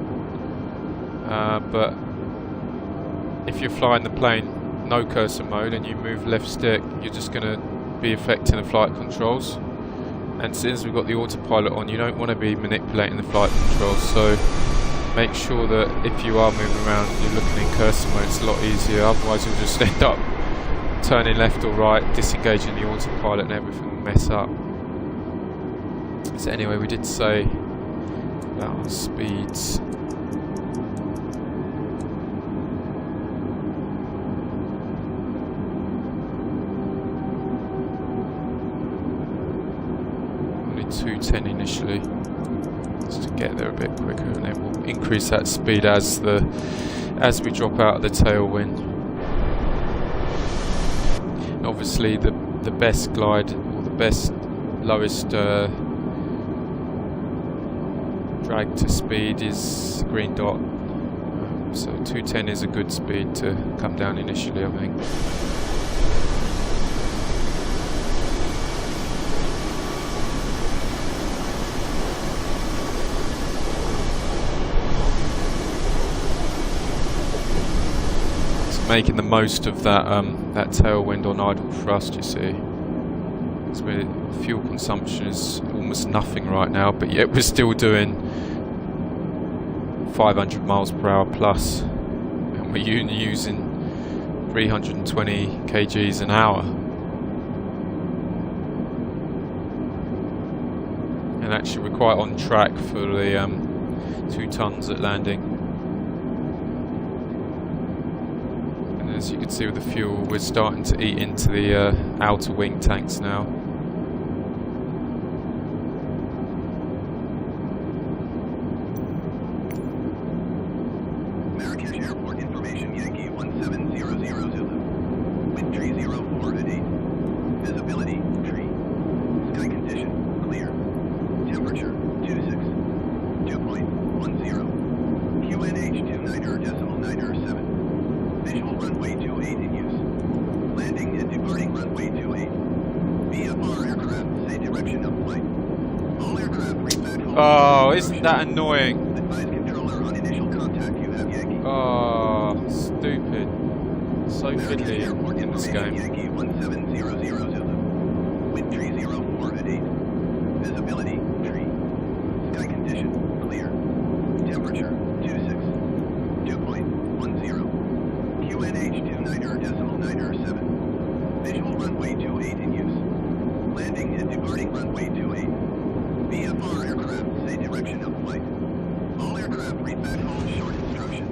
but if you're flying the plane no cursor mode and you move left stick, you're just going to be affecting the flight controls. And since we've got the autopilot on, you don't want to be manipulating the flight controls, so make sure that if you are moving around, you're looking in cursor mode. It's a lot easier, otherwise you'll just end up turning left or right, disengaging the autopilot, and everything will mess up. So anyway, we did say about our speeds. Only 210 initially, just to get there a bit quicker, and then we'll increase that speed as we drop out of the tailwind. Obviously the best glide, or the best lowest drag to speed is green dot, so 210 is a good speed to come down initially, I think. Making the most of that that tailwind on idle thrust, you see. So fuel consumption is almost nothing right now, but yet we're still doing 500 miles per hour plus, and we're using 320 kgs an hour. And actually we're quite on track for the 2 tons at landing. As you can see with the fuel, we're starting to eat into the outer wing tanks now. Marrakech Airport information, Yankee 1700 Zulu. Wind tree 04 at 8. Visibility, tree. Sky condition, clear. Temperature, 26. 2.10. QNH 29.907. Visual runway 28 in use. Landing and departing runway 28. VFR aircraft, say direction of flight. All aircraft reset. Oh, isn't that annoying? Advise controller on initial contact. You have Yankee. Oh, stupid. So fiddly in this game. Yankee 1700 Zulu. Wind tree 04 at 8. Visibility, tree. Sky condition, clear. Temperature, 26. 2.10. QNH 29.907. Visual runway 28 in use. Landing and departing runway 28. VFR aircraft, say direction of flight. All aircraft read back home short instructions.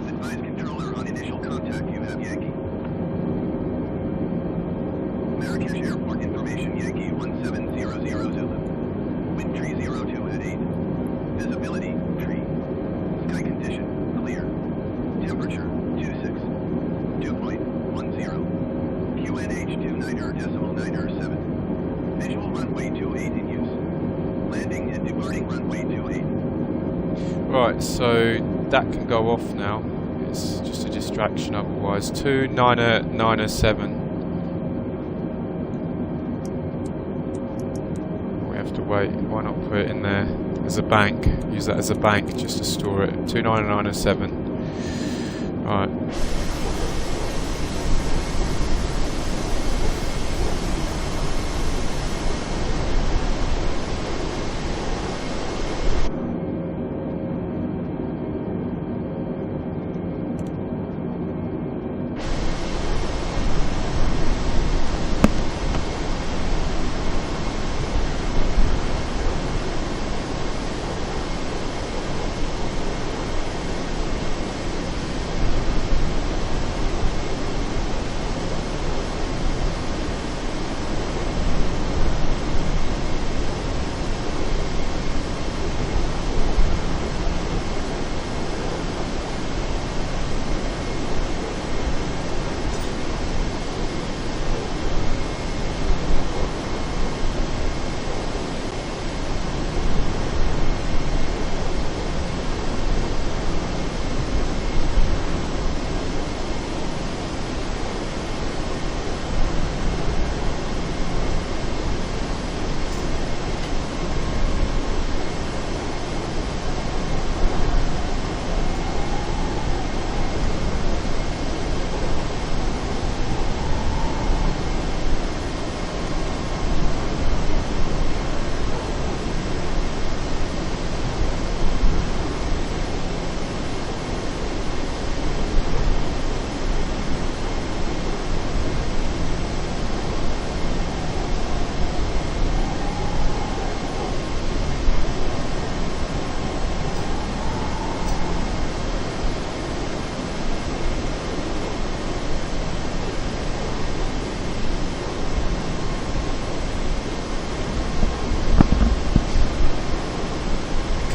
Advise controller on initial contact. You have Yankee. Marrakech Airport information, Yankee 1700 Zulu. Wind tree 02 at 8. Visibility, tree. Sky condition, clear. Temperature, 26. 2.10. QNH 29.907. Visual runway 28 in use. Landing and departing runway 28. Right, so that can go off now. It's just a distraction. distraction otherwise. 2,907. We have to wait. Why not put it in there as a bank? Use that as a bank just to store it. 2,907. Right.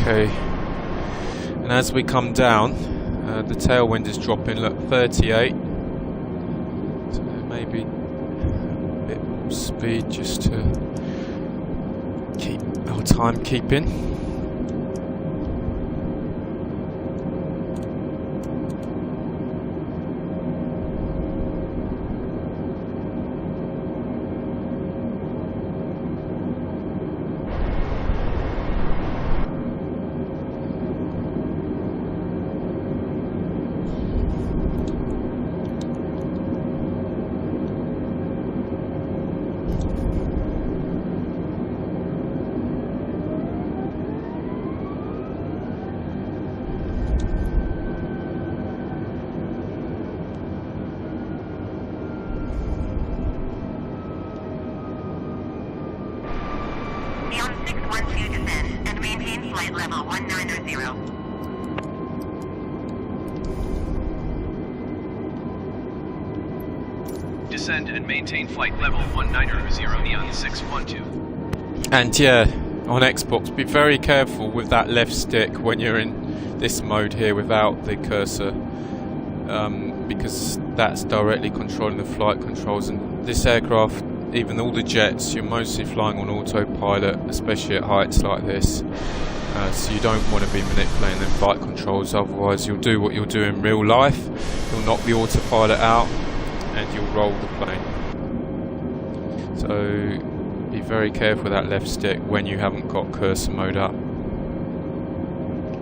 Okay, and as we come down, the tailwind is dropping. Look, 38. So maybe a bit more speed just to keep our timekeeping. Beyond 612 descend and maintain flight level 1900. Descend and maintain flight level 190 Neon 612. And yeah, on Xbox, be very careful with that left stick when you're in this mode here without the cursor, because that's directly controlling the flight controls. And this aircraft, even all the jets, you're mostly flying on autopilot, especially at heights like this. So you don't want to be manipulating them flight controls, otherwise you'll do what you'll do in real life. You'll knock the autopilot out and you'll roll the plane. So be very careful with that left stick when you haven't got cursor mode up.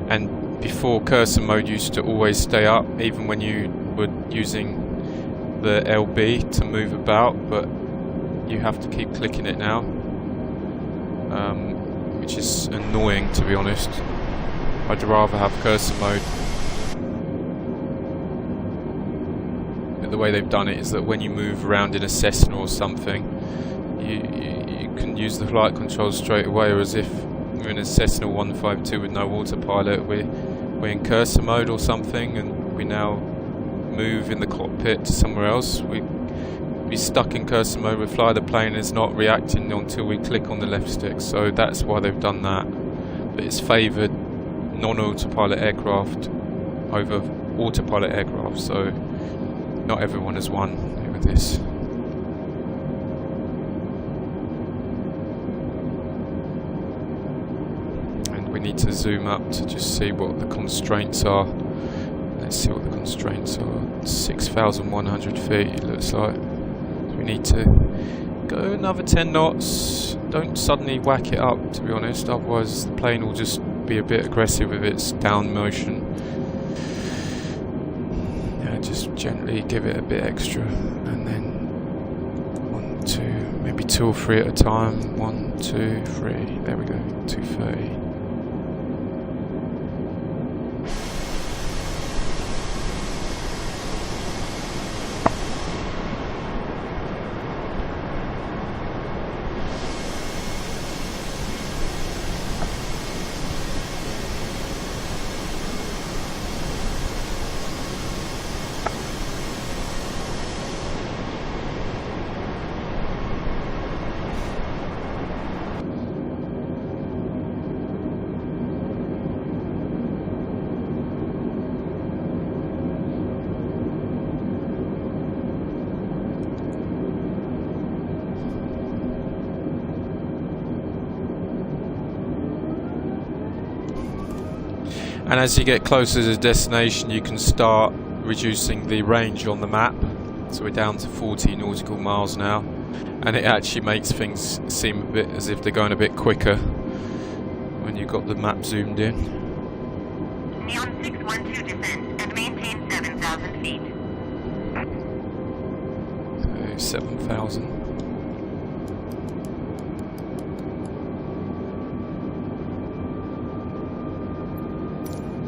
And before, cursor mode used to always stay up even when you were using the LB to move about, but you have to keep clicking it now, which is annoying, to be honest. I'd rather have cursor mode. But the way they've done it is that when you move around in a Cessna or something, you can use the flight controls straight away, whereas if we're in a Cessna 152 with no autopilot, we're in cursor mode or something, and we now move in the cockpit to somewhere else, we be stuck in cursor mode. We fly the plane, is not reacting until we click on the left stick. So that's why they've done that. But it's favoured non-autopilot aircraft over autopilot aircraft, so not everyone has won with this. And we need to zoom up to just see what the constraints are. Let's see what the constraints are. 6,100 feet it looks like. So we need to go another 10 knots. Don't suddenly whack it up, to be honest, otherwise the plane will just be a bit aggressive with its down motion. Yeah, just gently give it a bit extra, and then 1, 2, maybe 2 or 3 at a time. 1, 2, 3. There we go. 230. And as you get closer to the destination, you can start reducing the range on the map. So we're down to 40 nautical miles now, and it actually makes things seem a bit as if they're going a bit quicker when you've got the map zoomed in. Neon 612 descend and maintain 7,000 feet. So 7,000.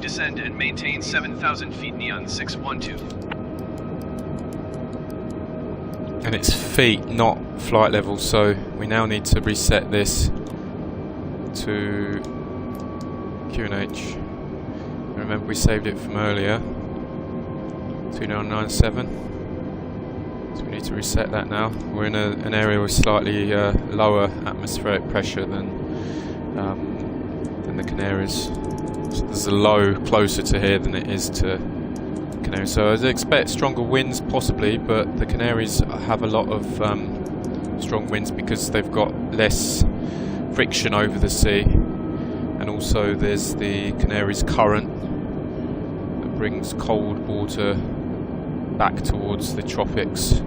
Descend and maintain 7,000 feet. Neon 612. And it's feet, not flight level, so we now need to reset this to QNH. Remember we saved it from earlier, 2997. So we need to reset that now. We're in an area with slightly lower atmospheric pressure than the Canaries. So there's a low closer to here than it is to Canary. So I'd expect stronger winds possibly, but the Canaries have a lot of strong winds because they've got less friction over the sea, and also there's the Canaries current that brings cold water back towards the tropics.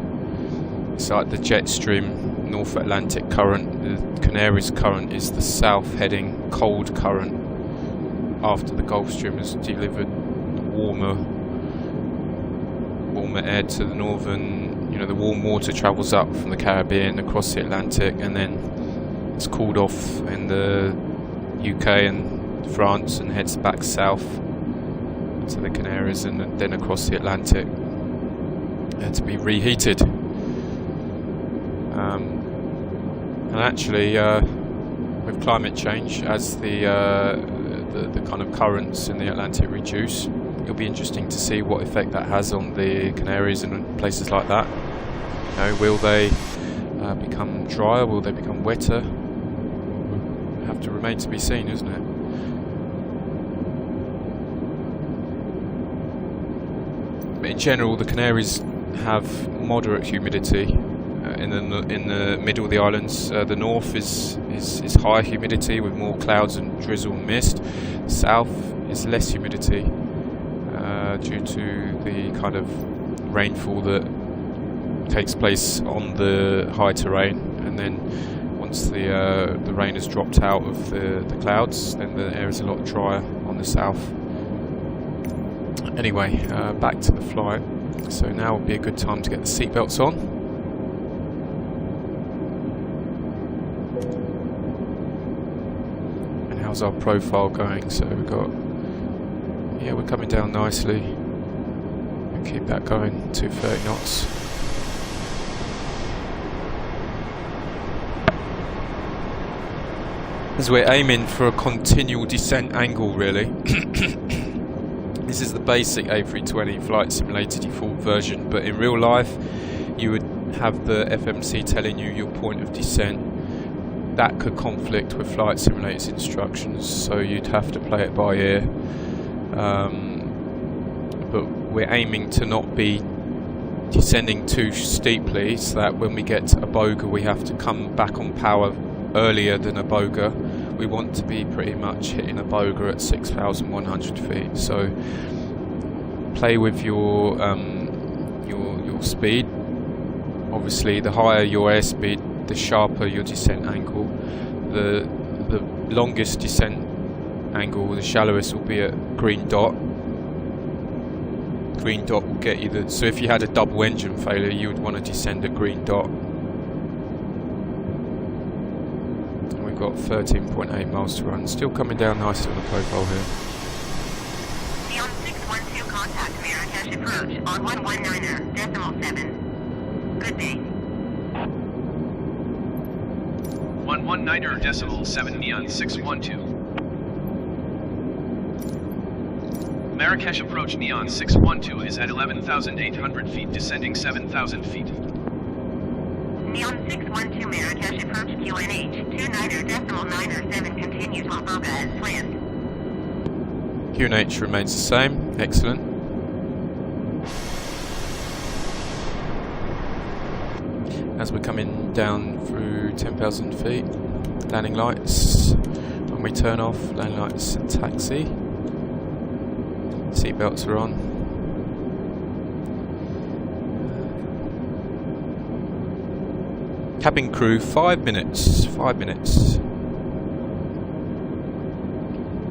It's like the jet stream North Atlantic current. The Canaries current is the south heading cold current after the Gulf Stream has delivered warmer air to the northern, the warm water travels up from the Caribbean across the Atlantic, and then it's cooled off in the UK and France and heads back south to the Canaries and then across the Atlantic to be reheated. And actually, with climate change, as the kind of currents in the Atlantic reduce, it'll be interesting to see what effect that has on the Canaries and places like that. Will they become drier? Will they become wetter? Will have to remain to be seen, isn't it? But in general, the Canaries have moderate humidity. In the middle of the islands, the north is higher humidity with more clouds and drizzle and mist. South is less humidity due to the kind of rainfall that takes place on the high terrain, and then once the rain has dropped out of the clouds, then the air is a lot drier on the south. Anyway, back to the flight. So now would be a good time to get the seatbelts on. How's our profile going? So we've got, we're coming down nicely. We'll keep that going, 230 knots. As we're aiming for a continual descent angle, really. This is the basic A320 flight simulator default version, but in real life you would have the FMC telling you your point of descent. That could conflict with flight simulator's instructions, so you'd have to play it by ear. But we're aiming to not be descending too steeply, so that when we get to Aboga we have to come back on power earlier than Aboga. We want to be pretty much hitting Aboga at 6,100 feet. So play with your speed. Obviously, the higher your airspeed, the sharper your descent angle. The longest descent angle, the shallowest, will be at green dot. Green dot will get you the. So if you had a double engine failure, you would want to descend at green dot. And we've got 13.8 miles to run. Still coming down nicely on the profile here. Neon 612 contact Marrakech approach on 119.7. Good day. 119.7 Neon 612. Marrakech approach Neon 612 is at 11,800 feet, descending 7,000 feet. Neon 612 Marrakech approach QNH 29.907 continues on Boga as planned. QNH remains the same. Excellent. As we're coming down through 10,000 feet, landing lights. When we turn off, landing lights and taxi. Seatbelts are on. Cabin crew, 5 minutes. 5 minutes.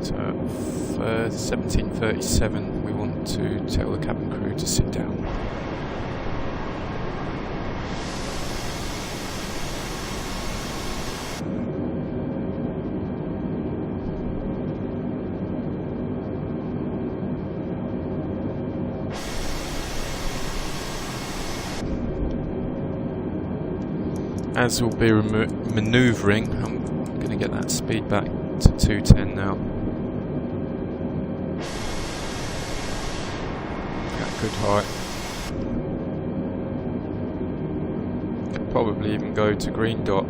So, 17:37, we want to tell the cabin crew to sit down. As we'll be manoeuvring, I'm going to get that speed back to 210 now. Got good height. Could probably even go to green dot.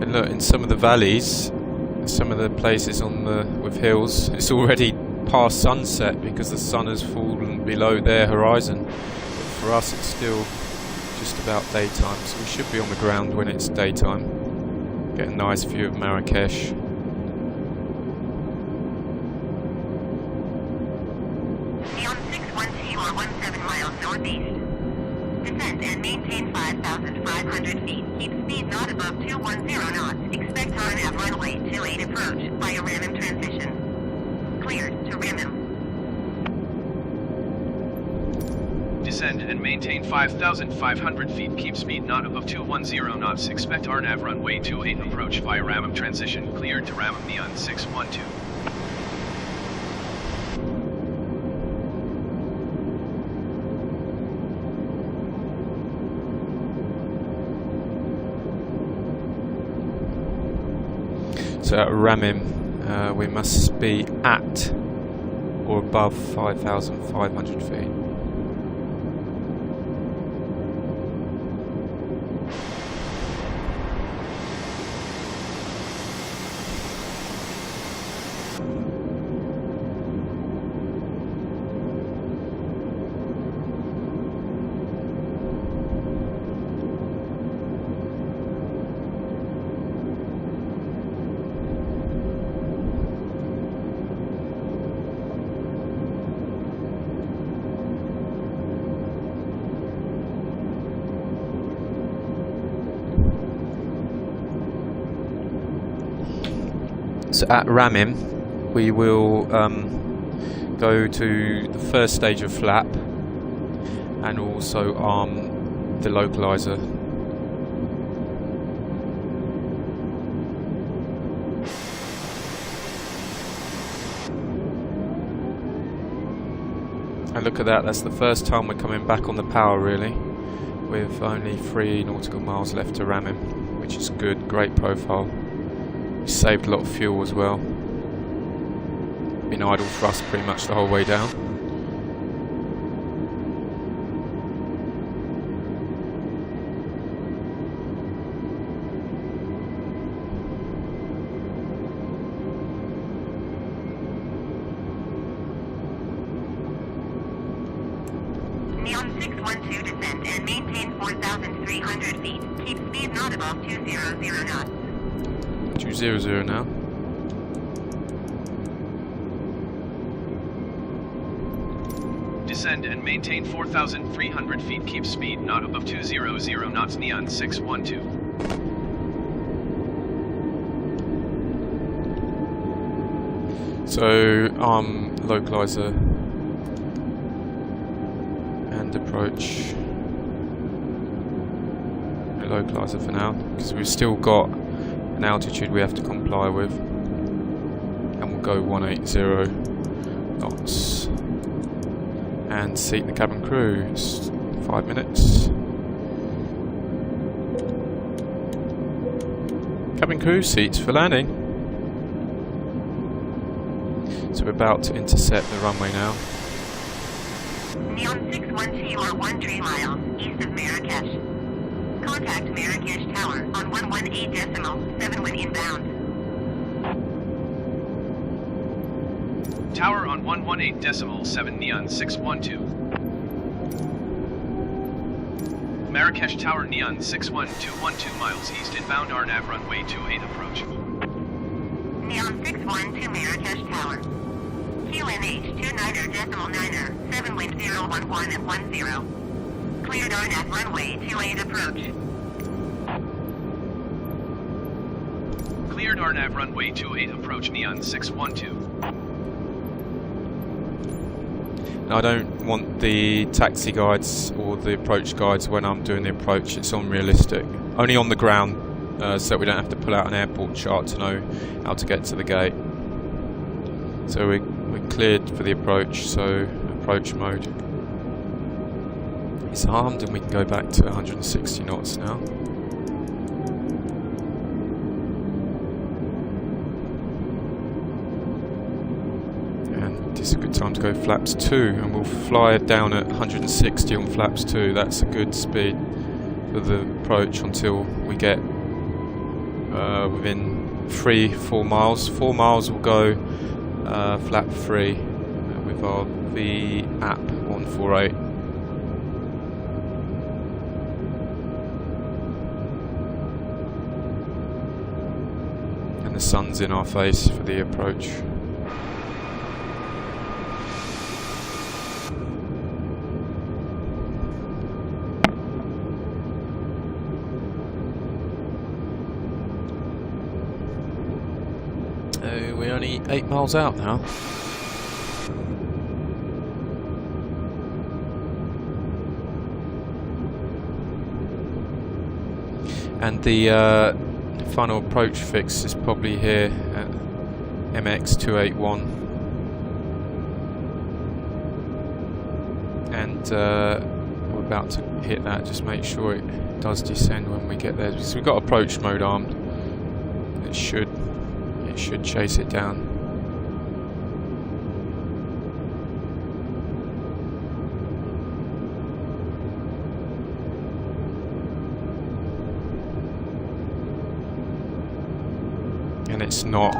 And look, in some of the valleys, some of the places on the with hills, it's already past sunset because the sun has fallen below their horizon. But for us, it's still just about daytime, so we should be on the ground when it's daytime. Get a nice view of Marrakech. Neon 612 or 17 miles northeast. Descend and maintain 5,500 feet. Keep speed not above 210 knots. Expect RNAV runway 28 approach via random transition. Cleared to random. Descend and maintain 5,500 feet. Keep speed not above 210 knots. Expect RNAV runway 28 approach via Ramam transition. Cleared to Ramam Neon 612. So at Ramim, we must be at or above 5,500 feet. So at Ramim, we will go to the first stage of flap and also arm the localizer. And look at that, that's the first time we're coming back on the power really, with only 3 nautical miles left to Ramim, which is good, great profile. We saved a lot of fuel as well. been idle thrust pretty much the whole way down. Neon 612 descend and maintain 4,300 feet. Keep speed not above 200 knots. 200 now. Descend and maintain 4,300 feet. Keep speed not above 200 knots. Neon 612. So localizer and approach. Localizer for now, because we've still got an altitude we have to comply with, and we'll go 180 knots and seat the cabin crew. It's 5 minutes. Cabin crew seats for landing. So we're about to intercept the runway now. Neon 612 or 13 miles east of Marrakech. Contact Marrakech Tower on 118.7 when inbound. Tower on 118.7 Neon 612. Marrakech Tower Neon 612 12 miles east inbound RNAV runway 28 approach. Neon 612 Marrakech Tower. QNH 29.9er 7 wind 011 at 10. Cleared RNAV runway 28 approach. Cleared RNAV runway 28 approach Neon 612. Now, I don't want the taxi guides or the approach guides when I'm doing the approach. It's unrealistic. Only on the ground, so we don't have to pull out an airport chart to know how to get to the gate. So we're cleared for the approach, so approach mode. It's armed and we can go back to 160 knots now. And it's a good time to go flaps 2, and we'll fly down at 160 on flaps 2. That's a good speed for the approach until we get within 3-4 miles. 4 miles we'll go flap 3 with our V app on 48. And the sun's in our face for the approach. We're only 8 miles out now. And the final approach fix is probably here at MX281. And we're about to hit that. Just make sure it does descend when we get there. So we've got approach mode armed. It should chase it down. And it's not.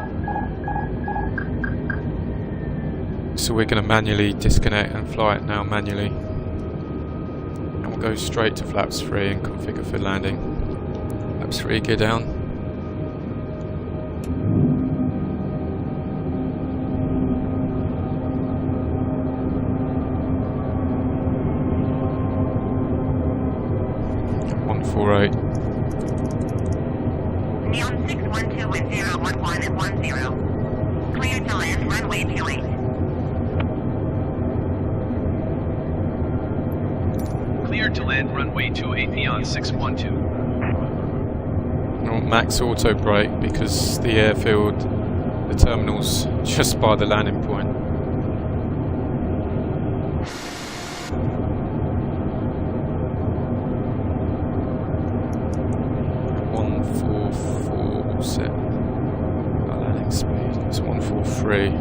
So we're going to manually disconnect and fly it now manually. And we'll go straight to flaps 3 and configure for landing. Flaps 3, gear down. Neon 612 with 011 at 10. Cleared to land runway 28. Cleared to land runway 28 Neon 612. Well, max auto brake because the airfield, the terminal's just by the landing point. Set our landing speed. It's 143.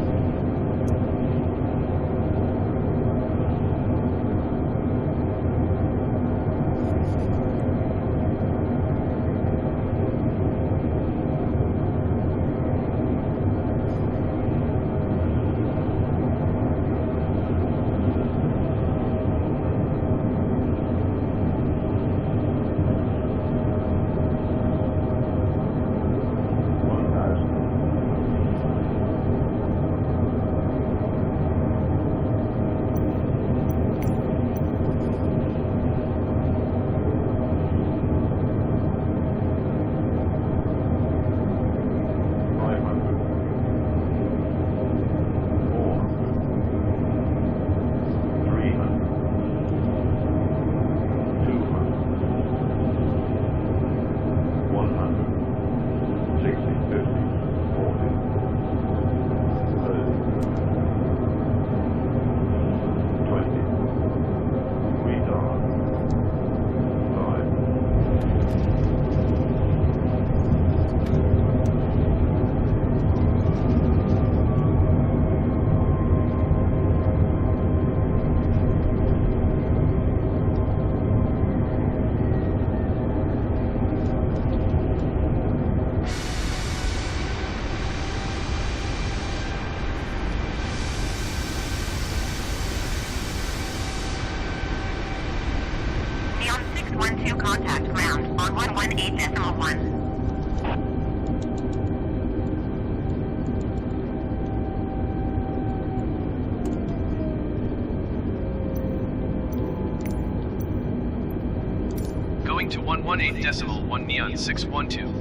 612 contact ground on 118.1. Going to 118.1 Neon 612.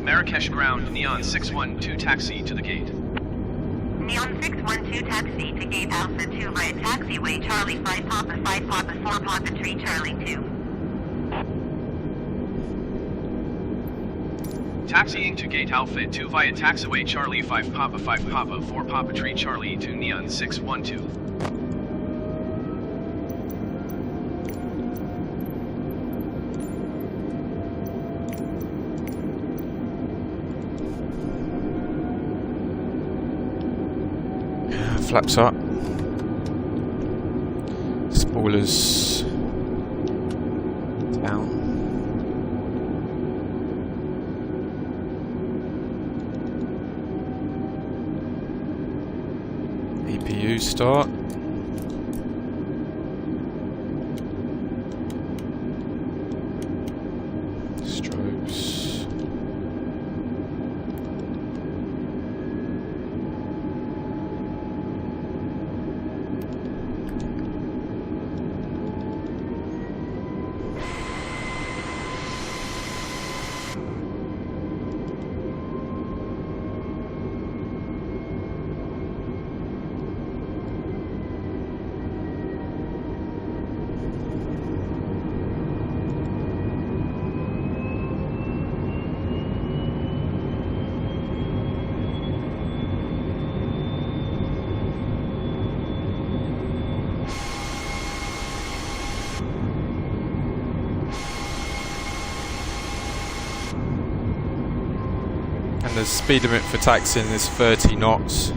Marrakech ground, Neon 612 taxi to the gate. Neon 612 taxi to gate Alpha 2 via taxiway Charlie 5 Papa 5 Papa 4 Papa 3 Charlie 2. Taxiing to gate Alpha 2 via taxiway Charlie 5 Papa 5 Papa 4 Papa 3 Charlie 2 Neon 612. Flaps up. Spoilers down. EPU start. Strobes. And the speed limit for taxiing is 30 knots.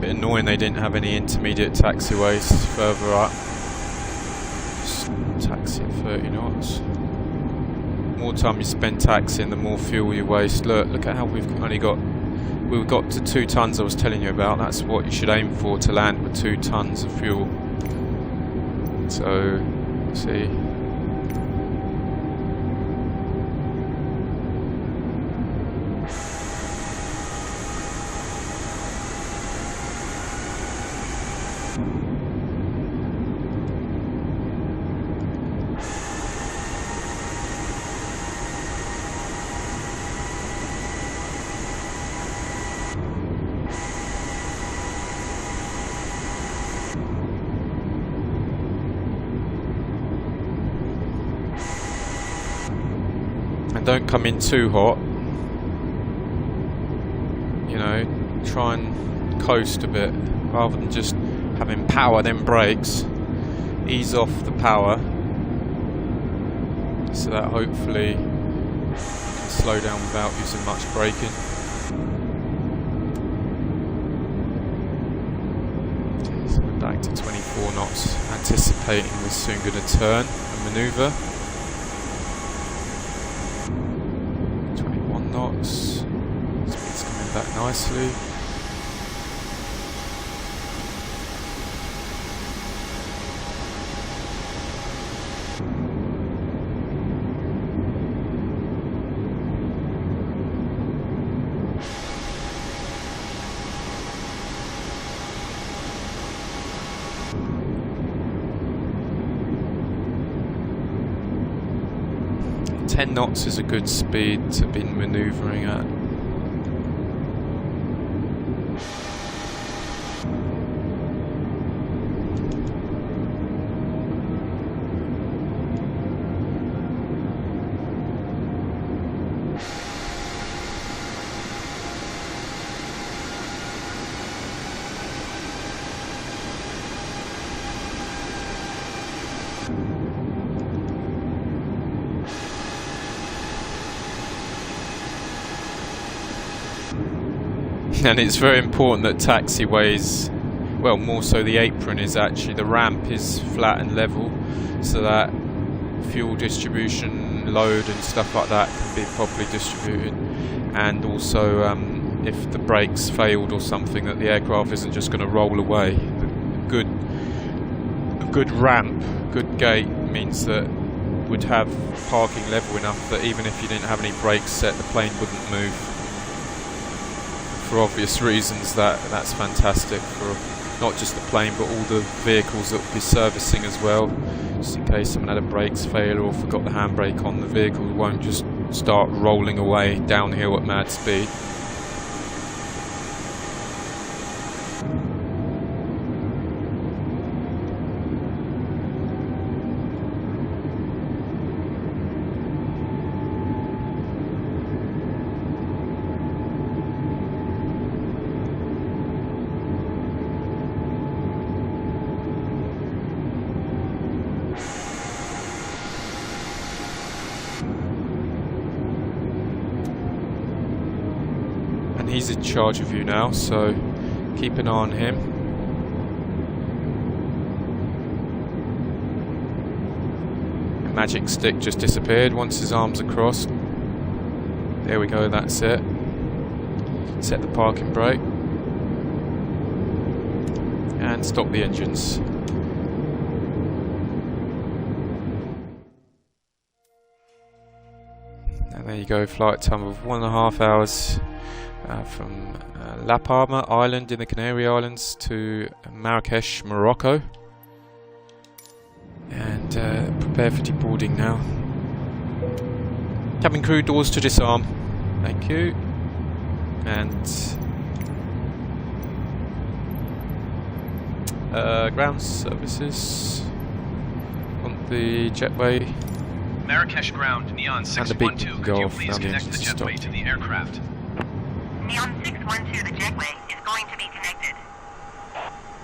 Bit annoying they didn't have any intermediate taxiways further up. Just taxi at 30 knots. The more time you spend taxiing, the more fuel you waste. Look at how we've got to 2 tons I was telling you about. That's what you should aim for, to land with 2 tons of fuel. So, see. And don't come in too hot. You know, try and coast a bit rather than just having power then brakes. Ease off the power so that hopefully you can slow down without using much braking. So we're back to 24 knots, anticipating we're soon going to turn and manoeuvre. 21 knots, speed's coming back nicely. Ten knots is a good speed to be manoeuvring at. And it's very important that taxiways, well, more so the apron, is actually, the ramp is flat and level, so that fuel distribution, load and stuff like that can be properly distributed. And also if the brakes failed or something, that the aircraft isn't just going to roll away. A good ramp, good gate means that would have parking level enough that even if you didn't have any brakes set, the plane wouldn't move. For obvious reasons, that's fantastic for not just the plane but all the vehicles that will be servicing as well. Just in case someone had a brakes failure or forgot the handbrake on, the vehicle won't just start rolling away downhill at mad speed. He's in charge of you now, so keep an eye on him. The magic stick just disappeared once his arms are crossed. There we go, that's it. Set the parking brake. And stop the engines. And there you go, flight time of 1.5 hours. From La Palma Island in the Canary Islands to Marrakech, Morocco. And prepare for deboarding now. Cabin crew, doors to disarm. Thank you. And ground services on the jetway. Marrakech ground, Neon 612, could you please connect the jetway to the aircraft? Neon 612, the jetway is going to be connected.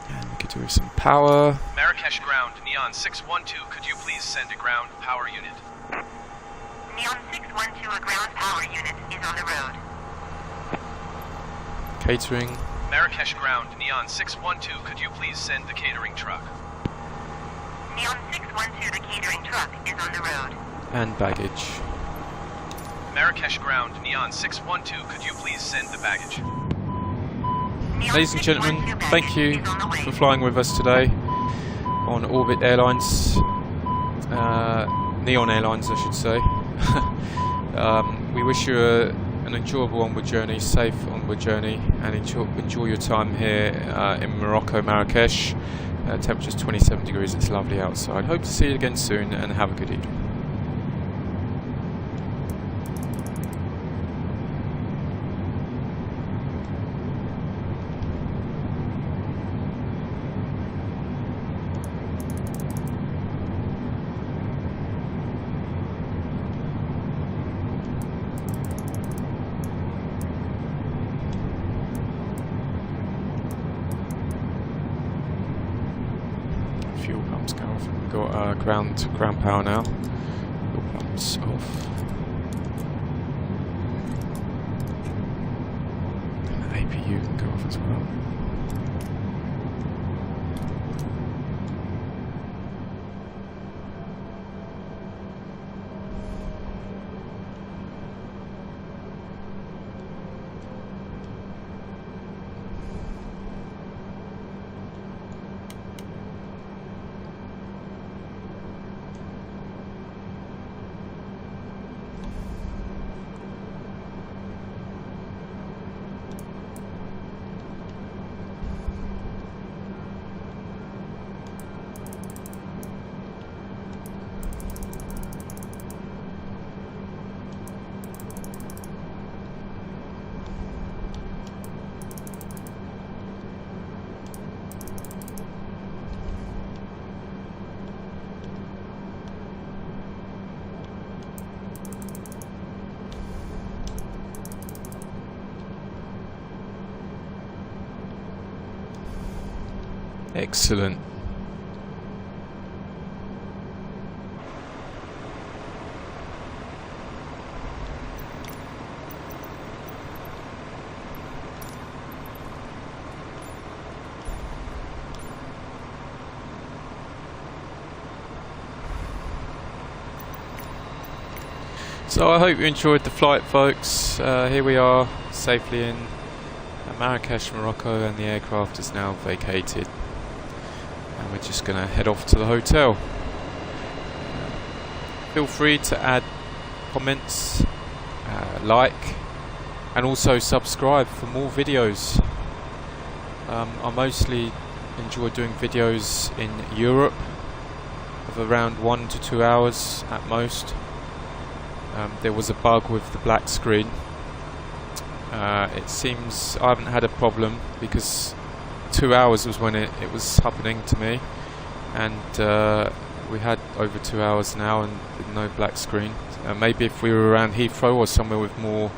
And we could do with some power. Marrakech ground, Neon 612, could you please send a ground power unit? Neon 612, a ground power unit is on the road. Catering. Marrakech ground, Neon 612, could you please send the catering truck? Neon 612, the catering truck is on the road. And baggage. Marrakech ground, Neon 612, could you please send the baggage? Ladies and gentlemen, thank you for flying with us today on Orbit Airlines, Neon Airlines I should say. We wish you an enjoyable onward journey, safe onward journey, and enjoy your time here in Morocco, Marrakech. Temperature's 27 degrees, it's lovely outside. Hope to see you again soon, and have a good evening. Fuel pumps go off. We've got ground power now. Fuel pumps off. And the APU can go off as well. Excellent. So I hope you enjoyed the flight, folks. Here we are, safely in Marrakech, Morocco, and the aircraft is now vacated. And we're just going to head off to the hotel. Feel free to add comments, like, and also subscribe for more videos. I mostly enjoy doing videos in Europe of around 1 to 2 hours at most. There was a bug with the black screen. It seems I haven't had a problem because 2 hours was when it was happening to me, and we had over 2 hours now and with no black screen. Maybe if we were around Heathrow or somewhere with more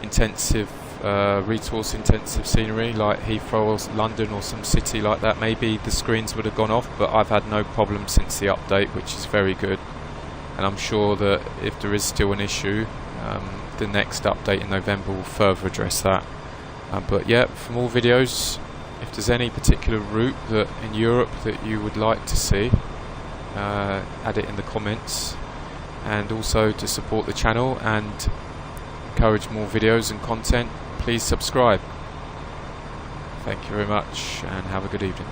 intensive resource intensive scenery like Heathrow or London or some city like that, maybe the screens would have gone off, but I've had no problem since the update, which is very good. And I'm sure that if there is still an issue, the next update in November will further address that. But yeah, for more videos, if there's any particular route that in Europe that you would like to see, add it in the comments. And also to support the channel and encourage more videos and content, please subscribe. Thank you very much and have a good evening.